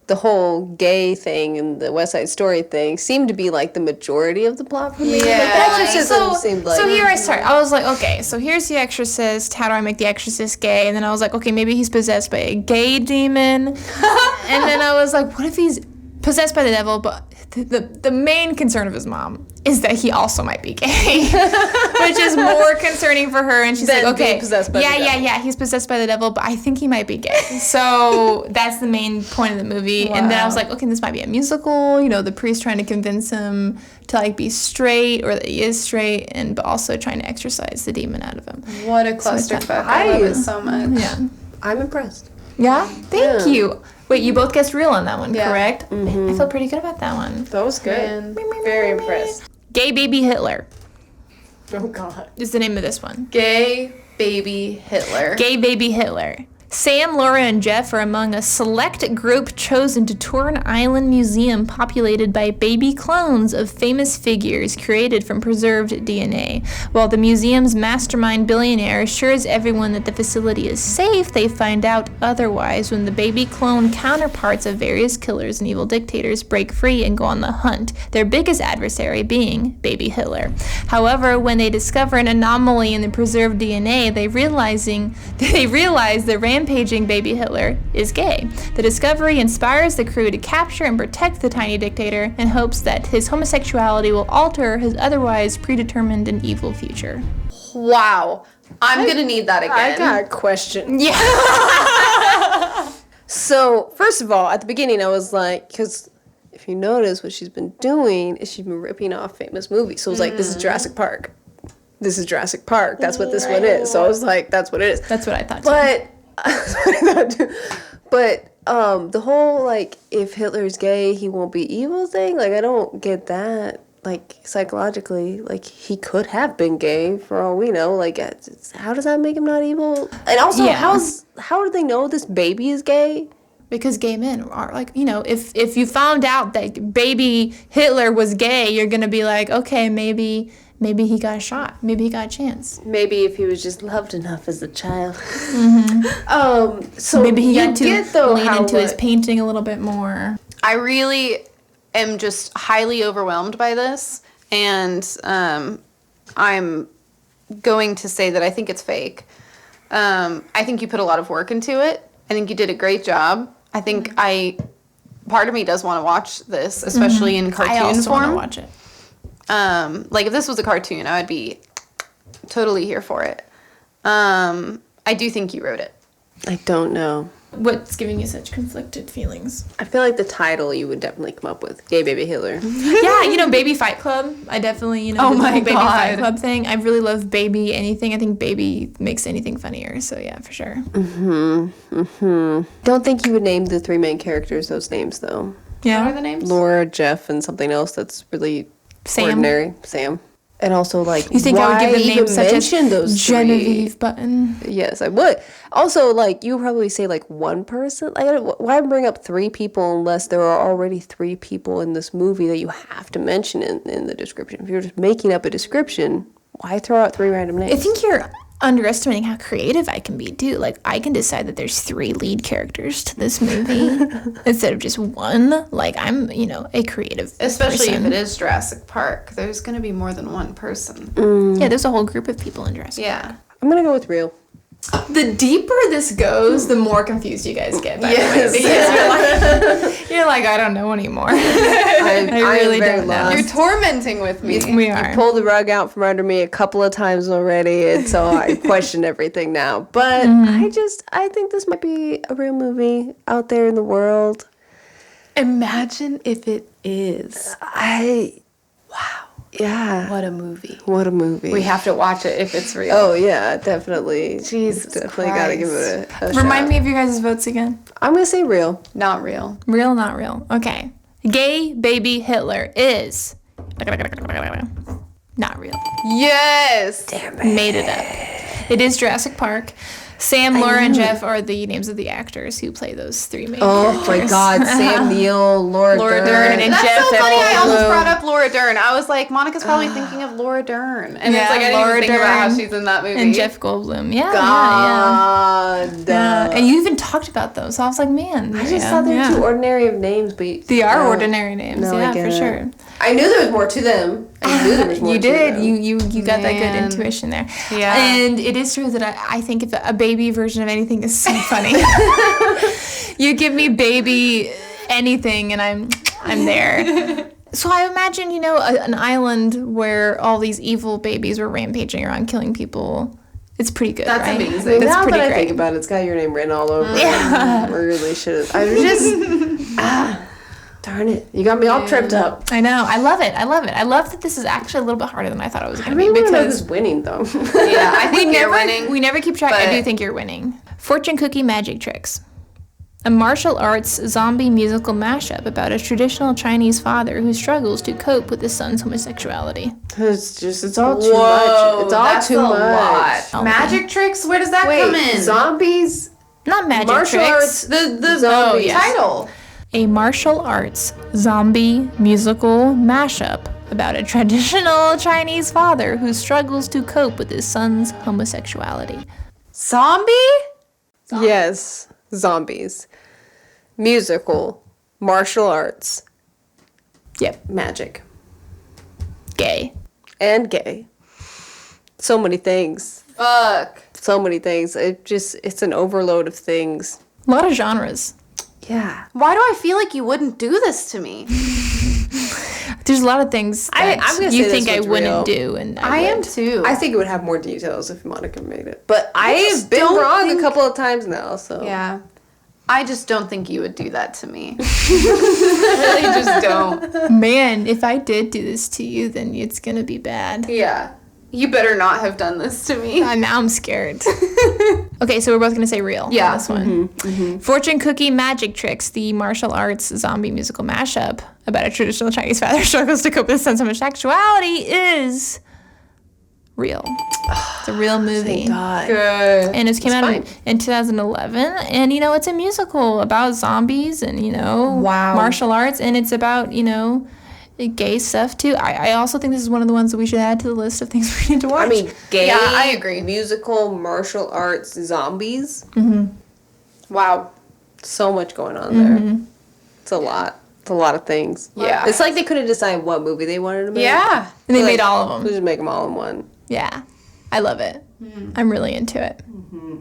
the whole gay thing and the West Side Story thing seemed to be like the majority of the plot for me. Yeah. Like, the exorcism seemed like. So here I start. I was like, okay, so here's the Exorcist. How do I make the Exorcist gay? And then I was like, okay, maybe he's possessed by a gay demon. And then I was like, what if he's possessed by the devil, but the main concern of his mom is that he also might be gay, which is more concerning for her. And she's like, okay, possessed by the devil. yeah, he's possessed by the devil, but I think he might be gay. So that's the main point of the movie. Wow. And then I was like, okay, this might be a musical. You know, the priest trying to convince him to like be straight, or that he is straight, and but also trying to exorcise the demon out of him. What a clusterfuck! I love it so much. Yeah, I'm impressed. Yeah, thank you. Wait, you both guessed real on that one, correct? Mm-hmm. I feel pretty good about that one. That was good. Very impressed. Gay Baby Hitler Oh God. is the name of this one. Gay baby Hitler. Gay Baby Hitler. Sam, Laura, and Jeff are among a select group chosen to tour an island museum populated by baby clones of famous figures created from preserved DNA. While the museum's mastermind billionaire assures everyone that the facility is safe, they find out otherwise when the baby clone counterparts of various killers and evil dictators break free and go on the hunt, their biggest adversary being baby Hitler. However, when they discover an anomaly in the preserved DNA, they realize the rampaging baby Hitler is gay. The discovery inspires the crew to capture and protect the tiny dictator in hopes that his homosexuality will alter his otherwise predetermined and evil future. Wow. I'm going to need that again. I got a question. Yeah. So, first of all, at the beginning, I was like, because if you notice, what she's been doing is she's been ripping off famous movies. So, it was like, this is Jurassic Park. This is Jurassic Park. That's what this one is. So, I was like, that's what it is. That's what I thought, But the whole, like, if Hitler's gay, he won't be evil thing, like, I don't get that. Like, psychologically, like, he could have been gay for all we know. Like, how does that make him not evil? And also, how do they know this baby is gay? Because gay men are, like, you know, if you found out that baby Hitler was gay, you're going to be like, okay, maybe he got a shot. Maybe he got a chance. Maybe if he was just loved enough as a child. So maybe he got to lean into his what? painting a little bit more. I really am just highly overwhelmed by this, and I'm going to say that I think it's fake. I think you put a lot of work into it. I think you did a great job. I think part of me does want to watch this, especially in cartoon I also form. want to watch it. Like if this was a cartoon, I would be totally here for it. I do think you wrote it. I don't know. What's giving you such conflicted feelings? I feel like the title you would definitely come up with. Gay Baby Hitler. Yeah, you know, Baby Fight Club. I definitely, Oh the my whole Baby God. Fight Club thing. I really love baby anything. I think baby makes anything funnier. So yeah, for sure. Don't think you would name the three main characters those names, though. Yeah. What are the names? Laura, Jeff, and something else that's really Sam. ordinary. Sam. And also, like, You think I would give them names such as those Genevieve Button? Yes, I would. Also, like, you would probably say, like, one person. Like, why bring up three people unless there are already three people in this movie that you have to mention in the description? If you're just making up a description, why throw out three random names? I think you're underestimating how creative I can be, too. Like, I can decide that there's three lead characters to this movie instead of just one. Like, I'm, a creative Especially person. if it is Jurassic Park. There's going to be more than one person. Yeah, there's a whole group of people in Jurassic Park. Yeah. I'm going to go with real. The deeper this goes, the more confused you guys get, by Yes. the way. Because you're like, I don't know anymore. I really don't know. You're tormenting with me. We are. Pulled the rug out from under me a couple of times already, and so I question everything now. But I think this might be a real movie out there in the world. Imagine if it is. Wow. Yeah. What a movie. What a movie. We have to watch it if it's real. Oh, yeah, definitely. Jesus Definitely got to give it a Remind shot. me of your guys' votes again. I'm going to say real. Not real. Real, not real. Okay. Gay baby Hitler is not real. Yes. Damn it. Made it up. It is Jurassic Park. Sam, Laura, and Jeff are the names of the actors who play those three main characters. Oh, my God. Sam Neill, Laura Dern, and That's Jeff so funny. I almost Goldblum. brought up Laura Dern. I was like, Monica's probably thinking of Laura Dern. And Yeah, it's like, I didn't Laura even think about how Dern she's in that movie. And Jeff Goldblum. Yeah, God. yeah. And you even talked about those. So I was like, man. I just thought they were too ordinary of names, but They are ordinary names. No, I yeah, get for it. sure. I knew there was more to them. I knew there was more You to did. them. You got that good Man. intuition there. Yeah. And it is true that I think if a baby version of anything is so funny. You give me baby anything and I'm there. So I imagine, an island where all these evil babies were rampaging around killing people. It's pretty good, That's right? amazing. That's Now pretty that I great. think about it, it's got your name written all over Yeah. it. I really should have. I was just... darn it. You got me all tripped up. I know. I love it. I love that this is actually a little bit harder than I thought it was I going to really be want to know because who's winning, though. Yeah, I think you're winning. we never keep track. I but- do think you're winning. Fortune Cookie Magic Tricks. A martial arts zombie musical mashup about a traditional Chinese father who struggles to cope with his son's homosexuality. It's all too Whoa, much. It's all that's too a much. lot. Magic tricks? Where does that come in? Wait, zombies Not magic Martial tricks. arts. The Zombies. title. A martial arts zombie musical mashup about a traditional Chinese father who struggles to cope with his son's homosexuality. Zombie? Yes, zombies. Musical, martial arts, Yep. magic, Gay. and gay. So many things. Fuck. So many things. It's an overload of things. A lot of genres. Yeah. Why do I feel like you wouldn't do this to me? There's a lot of things that I'm gonna you say think this I one's wouldn't real. do, and I am would. too. I think it would have more details if Monica made it. But I just have been don't wrong think- a couple of times now, so. Yeah. I just don't think you would do that to me. I really just don't. Man, if I did do this to you, then it's gonna be bad. Yeah. You better not have done this to me. Now I'm scared. Okay, so we're both gonna say real. on Yeah. this one. Fortune Cookie Magic Tricks, the martial arts zombie musical mashup about a traditional Chinese father struggles to cope with his son's homosexuality is real. It's a real movie. God. Good. And it came out fine. in 2011, and it's a musical about zombies and Wow. martial arts, and it's about gay stuff too. I also think this is one of the ones that we should add to the list of things we need to watch. I mean, gay, Yeah, I agree. musical, martial arts, zombies. Wow. So much going on there. It's a lot. It's a lot of things. Yeah. It's like they couldn't decide what movie they wanted to make. Yeah. and they Like, made all of We them. just make them all in one. Yeah, I love it. I'm really into it.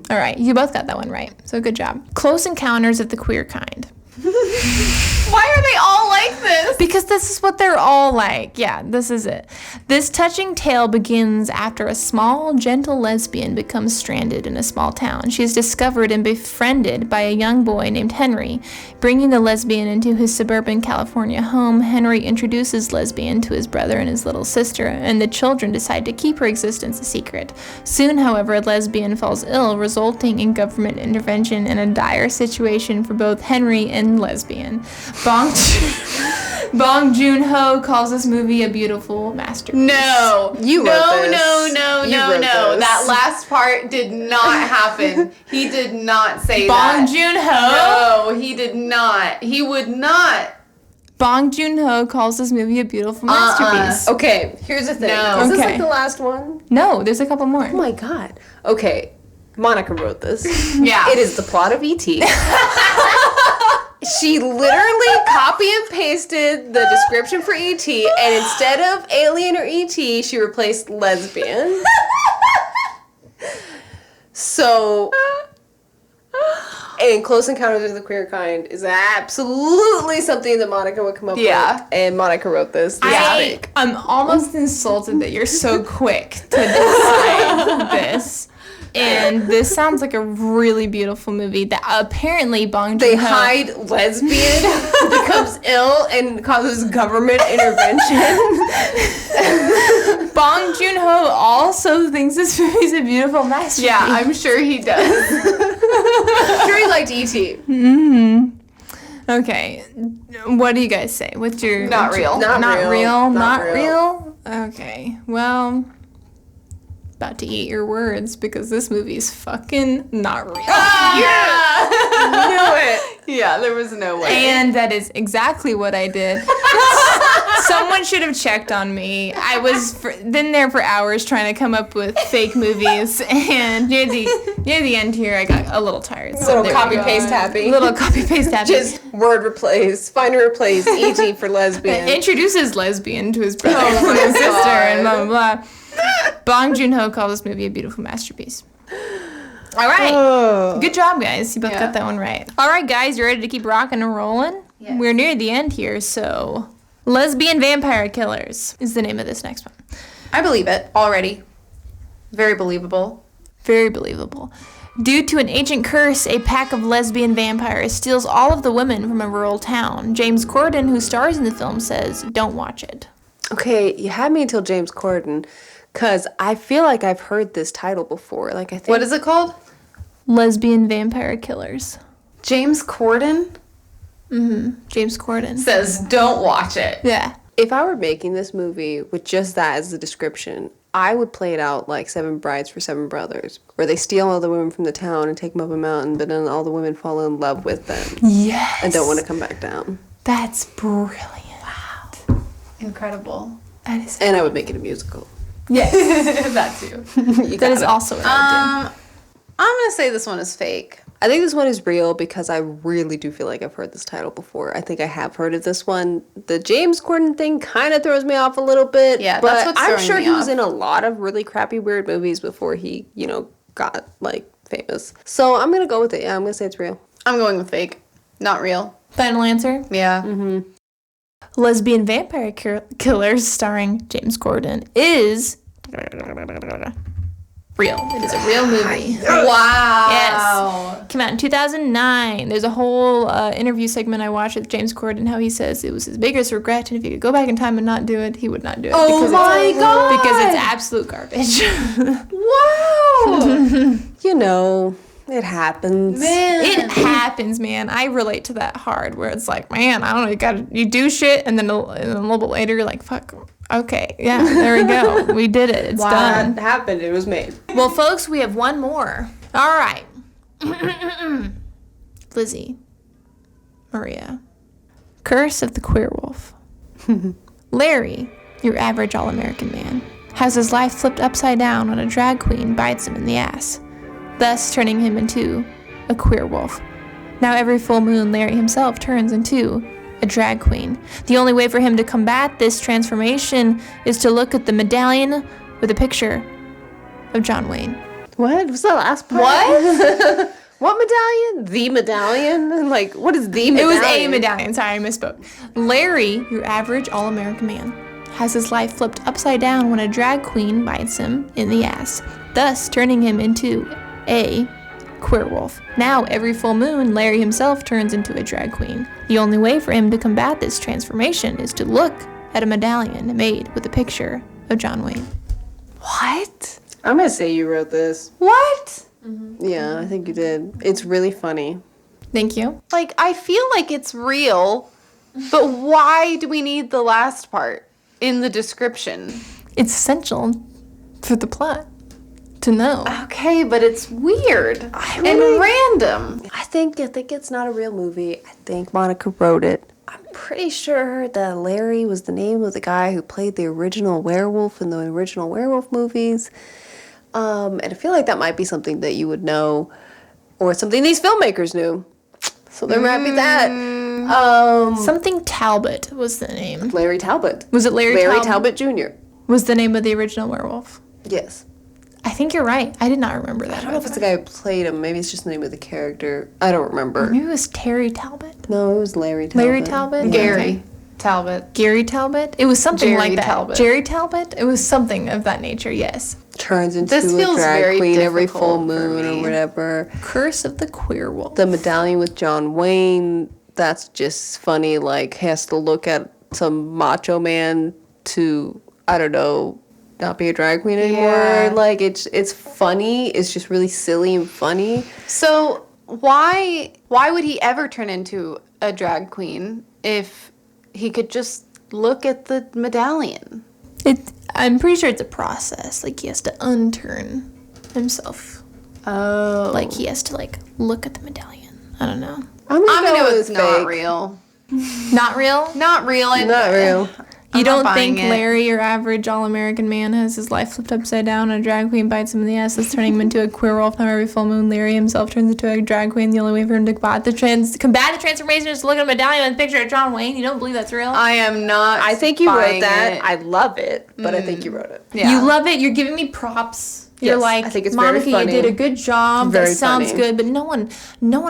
All right, you both got that one right, so good job. Close Encounters of the Queer Kind. Why are they all like this? Because this is what they're all like. Yeah, this is it. This touching tale begins after a small, gentle lesbian becomes stranded in a small town. She is discovered and befriended by a young boy named Henry. Bringing the lesbian into his suburban California home, Henry introduces lesbian to his brother and his little sister, and the children decide to keep her existence a secret. Soon, however, lesbian falls ill, resulting in government intervention and a dire situation for both Henry and lesbian. Bong Joon-ho calls this movie a beautiful masterpiece. No. You no, wrote this. no, no, You no, wrote no. this. That last part did not happen. He did not say Bong that. Joon-ho? No, he did not. He would not. Bong Joon-ho calls this movie a beautiful masterpiece. Okay, here's the thing. No. Is this Okay. like the last one? No, there's a couple more. Oh my god. Okay, Monica wrote this. Yeah. It is the plot of E.T. She literally copy and pasted the description for E.T. and instead of alien or E.T., she replaced lesbian. So, and Close Encounters of the Queer Kind is absolutely something that Monica would come up Yeah. with. And Monica wrote this. I'm almost insulted that you're so quick to decide this. And this sounds like a really beautiful movie that apparently Bong They Joon-ho... hide lesbian, becomes ill, and causes government intervention. Bong Joon-ho also thinks this movie's a beautiful masterpiece. Yeah, I'm sure he does. Sure, he liked E.T. Okay, what do you guys say? What's your... Not real. Not real. Not Not real? Okay, well... About to eat your words because this movie's fucking not real. Yeah. Knew it. Yeah, there was no way. And that is exactly what I did. Someone should have checked on me. I was been there for hours trying to come up with fake movies, and near the end here, I got a little tired. So Little there we copy go. paste happy. Little copy paste happy. Just word replace. Find and replace E.T. for lesbian. Introduces lesbian to his brother Oh and my his sister, God. and blah blah blah. Bong Joon-ho called this movie a beautiful masterpiece. All right. Oh. Good job, guys. You both Yeah. got that one right. All right, guys, you ready to keep rocking and rolling? Yes. We're near the end here, so Lesbian Vampire Killers is the name of this next one. I believe it already. Very believable. Very believable. Due to an ancient curse, a pack of lesbian vampires steals all of the women from a rural town. James Corden, who stars in the film, says, "Don't watch it." Okay, you had me until James Corden, because I feel like I've heard this title before. Like I think. What is it called? Lesbian Vampire Killers. James Corden James Corden. says, "Don't watch it." Yeah. If I were making this movie with just that as the description, I would play it out like Seven Brides for Seven Brothers, where they steal all the women from the town and take them up a mountain, but then all the women fall in love with them. Yes. And don't want to come back down. That's brilliant. Wow. Incredible. That is. And I would make it a musical. Yes. That too. That is also what I would do. I'm going to say this one is fake. I think this one is real because I really do feel like I've heard this title before. I think I have heard of this one. The James Corden thing kind of throws me off a little bit. Yeah, but that's what's I'm throwing sure me he was off. in a lot of really crappy, weird movies before he, got, famous. So I'm going to go with it. Yeah, I'm going to say it's real. I'm going with fake. Not real. Final answer? Yeah. Mm-hmm. Lesbian Vampire Killers starring James Corden is real. It is a real movie. Wow. Yes. Came out in 2009. There's a whole interview segment I watched with James Corden, how he says it was his biggest regret, and if he could go back in time and not do it, he would not do it. Oh my God. Because it's absolute garbage. Wow. It happens. Man. It happens, man. I relate to that hard, where it's like, man, I don't know, you do shit, and then a little bit later, you're like, fuck, okay, yeah, there we go. We did it. It's done. It happened. It was made. Well, folks, we have one more. All right. Lizzy. Maria. Curse of the Queer Wolf. Larry, your average all-American man, has his life flipped upside down when a drag queen bites him in the ass, thus turning him into a queer wolf. Now every full moon, Larry himself turns into a drag queen. The only way for him to combat this transformation is to look at the medallion with a picture of John Wayne. What? Was the last part? What? What medallion? The medallion? Like, what is the medallion? It was a medallion. Sorry, I misspoke. Larry, your average all-American man, has his life flipped upside down when a drag queen bites him in the ass, thus turning him into a queer wolf. Now, every full moon, Larry himself turns into a drag queen. The only way for him to combat this transformation is to look at a medallion made with a picture of John Wayne. What? I'm going to say you wrote this. What? Yeah, I think you did. It's really funny. Thank you. Like, I feel like it's real, but why do we need the last part in the description? It's essential for the plot to know. Okay, but it's weird and random. I think it's not a real movie. I think Monica wrote it. I'm pretty sure that Larry was the name of the guy who played the original werewolf in the original werewolf movies. And I feel like that might be something that you would know, or something these filmmakers knew. So there might be that. Something Talbot was the name. Larry Talbot. Was it Larry Talbot Jr.? Was the name of the original werewolf? Yes. I think you're right. I did not remember that. I don't know if it's the guy who played him. Maybe it's just the name of the character. I don't remember. Maybe it was Terry Talbot. No, it was Larry Talbot. Larry Talbot? Yeah. Gary Talbot. Gary Talbot? It was something Jerry like that. Talbot. Jerry Talbot? It was something of that nature, yes. Turns into This a feels drag very queen every full difficult for moon or me. whatever. Curse of the Queer Wolf. The medallion with John Wayne, that's just funny. Like, has to look at some macho man to, I don't know, not be a drag queen anymore. Yeah. Like, it's funny. It's just really silly and funny. So why would he ever turn into a drag queen if he could just look at the medallion? I'm pretty sure it's a process. Like, he has to unturn himself. Oh. Like, he has to, like, look at the medallion. I don't know. I'm gonna go it's with not fake. real. Not real? Not real. Not real. You I'm not don't buying think it. Larry, your average all-American man, has his life flipped upside down and a drag queen bites him in the ass, that's turning him into a queer wolf? Now every full moon, Larry himself turns into a drag queen. The only way for him to combat the transformation is to look at a medallion with a picture of John Wayne. You don't believe that's real? I am not. I think you wrote buying that. it. I love it, but I think you wrote it. Yeah. You love it. You're giving me props. You're Yes, like, I think it's very Monica, funny. you did a good job. Very That sounds funny. good, but no one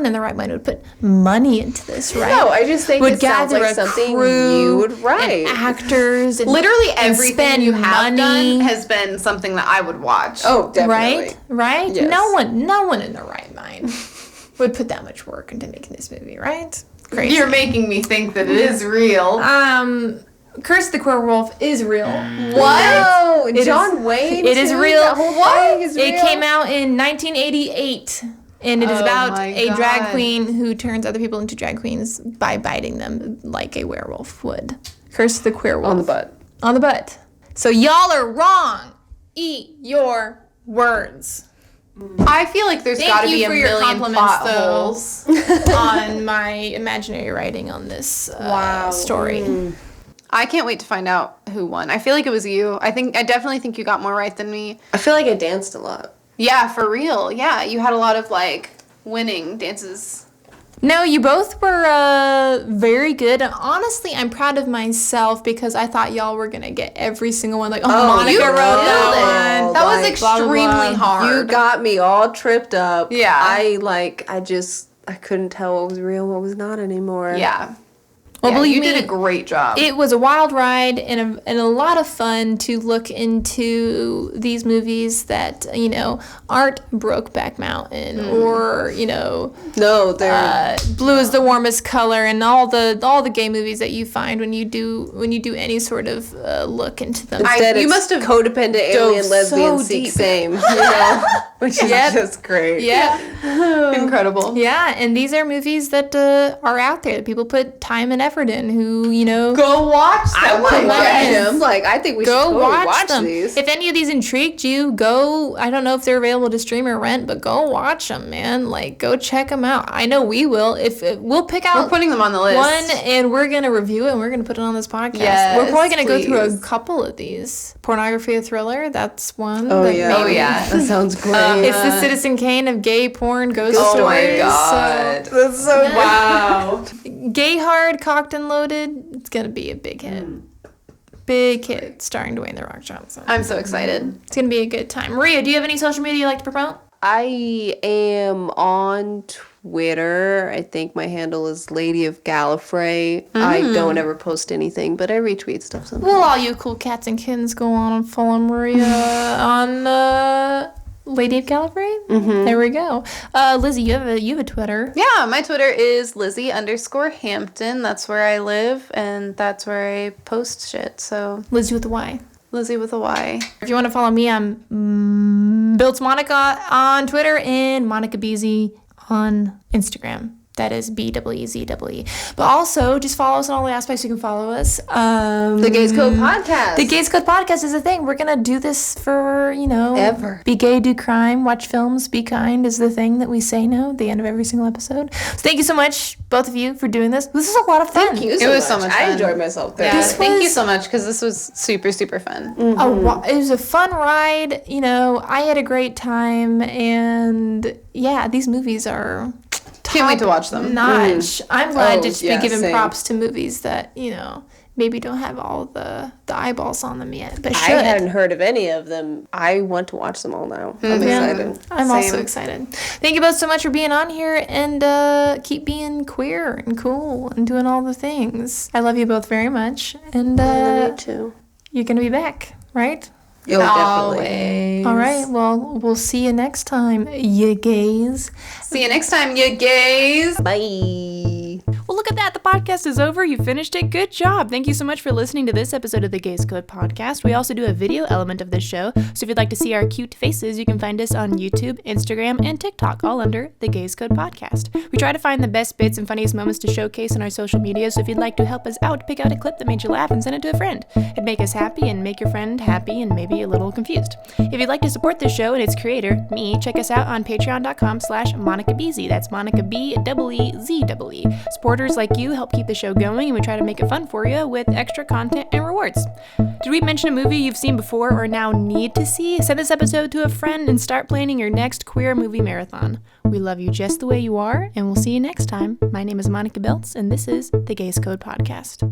in their right mind would put money into this, right? No, I just think would it sounds gather like a something crew you would write. and actors, and Literally and everything spend you have money. done has been something that I would watch. Oh, definitely. Right? Yes. No one in their right mind would put that much work into making this movie, right? Crazy. You're making me think that it is real. Curse of the Queer Wolf is real. No, It John is- Wayne. It is too? real. That whole thing is It real? came out in 1988. And it is Oh about my a drag God. queen who turns other people into drag queens by biting them like a werewolf would. Curse of the Queer Wolf. On the butt. On the butt. So y'all are wrong. eat your words. I feel like there's got to be a million plot holes on my imaginary writing on this story. I can't wait to find out who won. I feel like it was you. I definitely think you got more right than me. I feel like I danced a lot. Yeah, for real. Yeah, you had a lot of like winning dances. No, you both were very good. Honestly, I'm proud of myself because I thought y'all were going to get every single one. Like, Monica you wrote that one. That was extremely hard. You got me all tripped up. Yeah. I couldn't tell what was real and what was not anymore. Yeah. Well, believe you me, did a great job. It was a wild ride and a lot of fun to look into these movies that, aren't Brokeback Mountain or, No, they're Blue is the Warmest Color and all the gay movies that you find when you do any sort of look into them. Instead, you it's must have codependent alien lesbian so seek deep. same, which is just great. Yeah. Incredible. Yeah, and these are movies that are out there that people put time and effort in who, Go watch them. I want to watch Yes. them. Like, I think we should go totally watch them. these. If any of these intrigued you, go. I don't know if they're available to stream or rent, but go watch them, man. Like, go check them out. I know we will. We'll pick out We're putting them on the list. one, and we're gonna review it, and we're gonna put it on this podcast. Yes, we're probably gonna go through a please. couple of these. Pornography, a thriller. That's one. Oh, that yeah. maybe- Oh, yeah. That sounds great. It's the Citizen Kane of gay porn ghost Oh stories. my god. That's so Wow. So, Gay Hard, Cocked and Loaded. It's gonna be a big hit. Big hit, starring Dwayne The Rock Johnson. I'm so excited. It's gonna be a good time. Maria, do you have any social media you like to promote? I am on Twitter. I think my handle is Lady of Gallifrey. I don't ever post anything, but I retweet stuff sometimes. Well, all you cool cats and kittens go on and follow Maria on Lady of Gallifrey. There we go. Lizzie, you have a Twitter. Yeah, my Twitter is Lizzy_Hampton. That's where I live, and that's where I post shit. So, Lizzie with a Y. Lizzy with a Y. If you want to follow me, I'm Built Monica on Twitter and Monica Beezy on Instagram. That is BEEZEE. But also, just follow us on all the aspects you can follow us. The Gays Code Podcast. The Gays Code Podcast is a thing. We're going to do this for, Ever. Be gay, do crime, watch films, be kind is the thing that we say now at the end of every single episode. So thank you so much, both of you, for doing this. This is a lot of fun. Thank you It was so much I fun. enjoyed myself there. Yeah, This thank you was- so much because this was super, super fun. It was a fun ride. I had a great time. And yeah, these movies are... Can't wait to watch them. Notch. I'm glad to just be giving same. props to movies that, maybe don't have all the eyeballs on them yet, but I should. hadn't heard of any of them. I want to watch them all now. I'm excited. I'm also Same. excited. Thank you both so much for being on here and keep being queer and cool and doing all the things. I love you both very much. And Me too. you're going to be back, right? Oh, definitely. Always. All right. Well, we'll see you next time, you gays. See you next time, you gays. Bye. Well, look at that. The podcast is over. You finished it. Good job. Thank you so much for listening to this episode of the Gays Code Podcast. We also do a video element of this show. So if you'd like to see our cute faces, you can find us on YouTube, Instagram, and TikTok, all under the Gays Code Podcast. We try to find the best bits and funniest moments to showcase on our social media. So if you'd like to help us out, pick out a clip that made you laugh and send it to a friend. It'd make us happy and make your friend happy and maybe a little confused. If you'd like to support this show and its creator, me, check us out on patreon.com/Monica Beezy. That's Monica B-E-E-Z-E-E. Supporters like you help keep the show going, and we try to make it fun for you with extra content and rewards. Did we mention a movie you've seen before or now need to see? Send this episode to a friend and start planning your next queer movie marathon. We love you just the way you are, and we'll see you next time. My name is Monica Belts, and this is the Gays Code Podcast.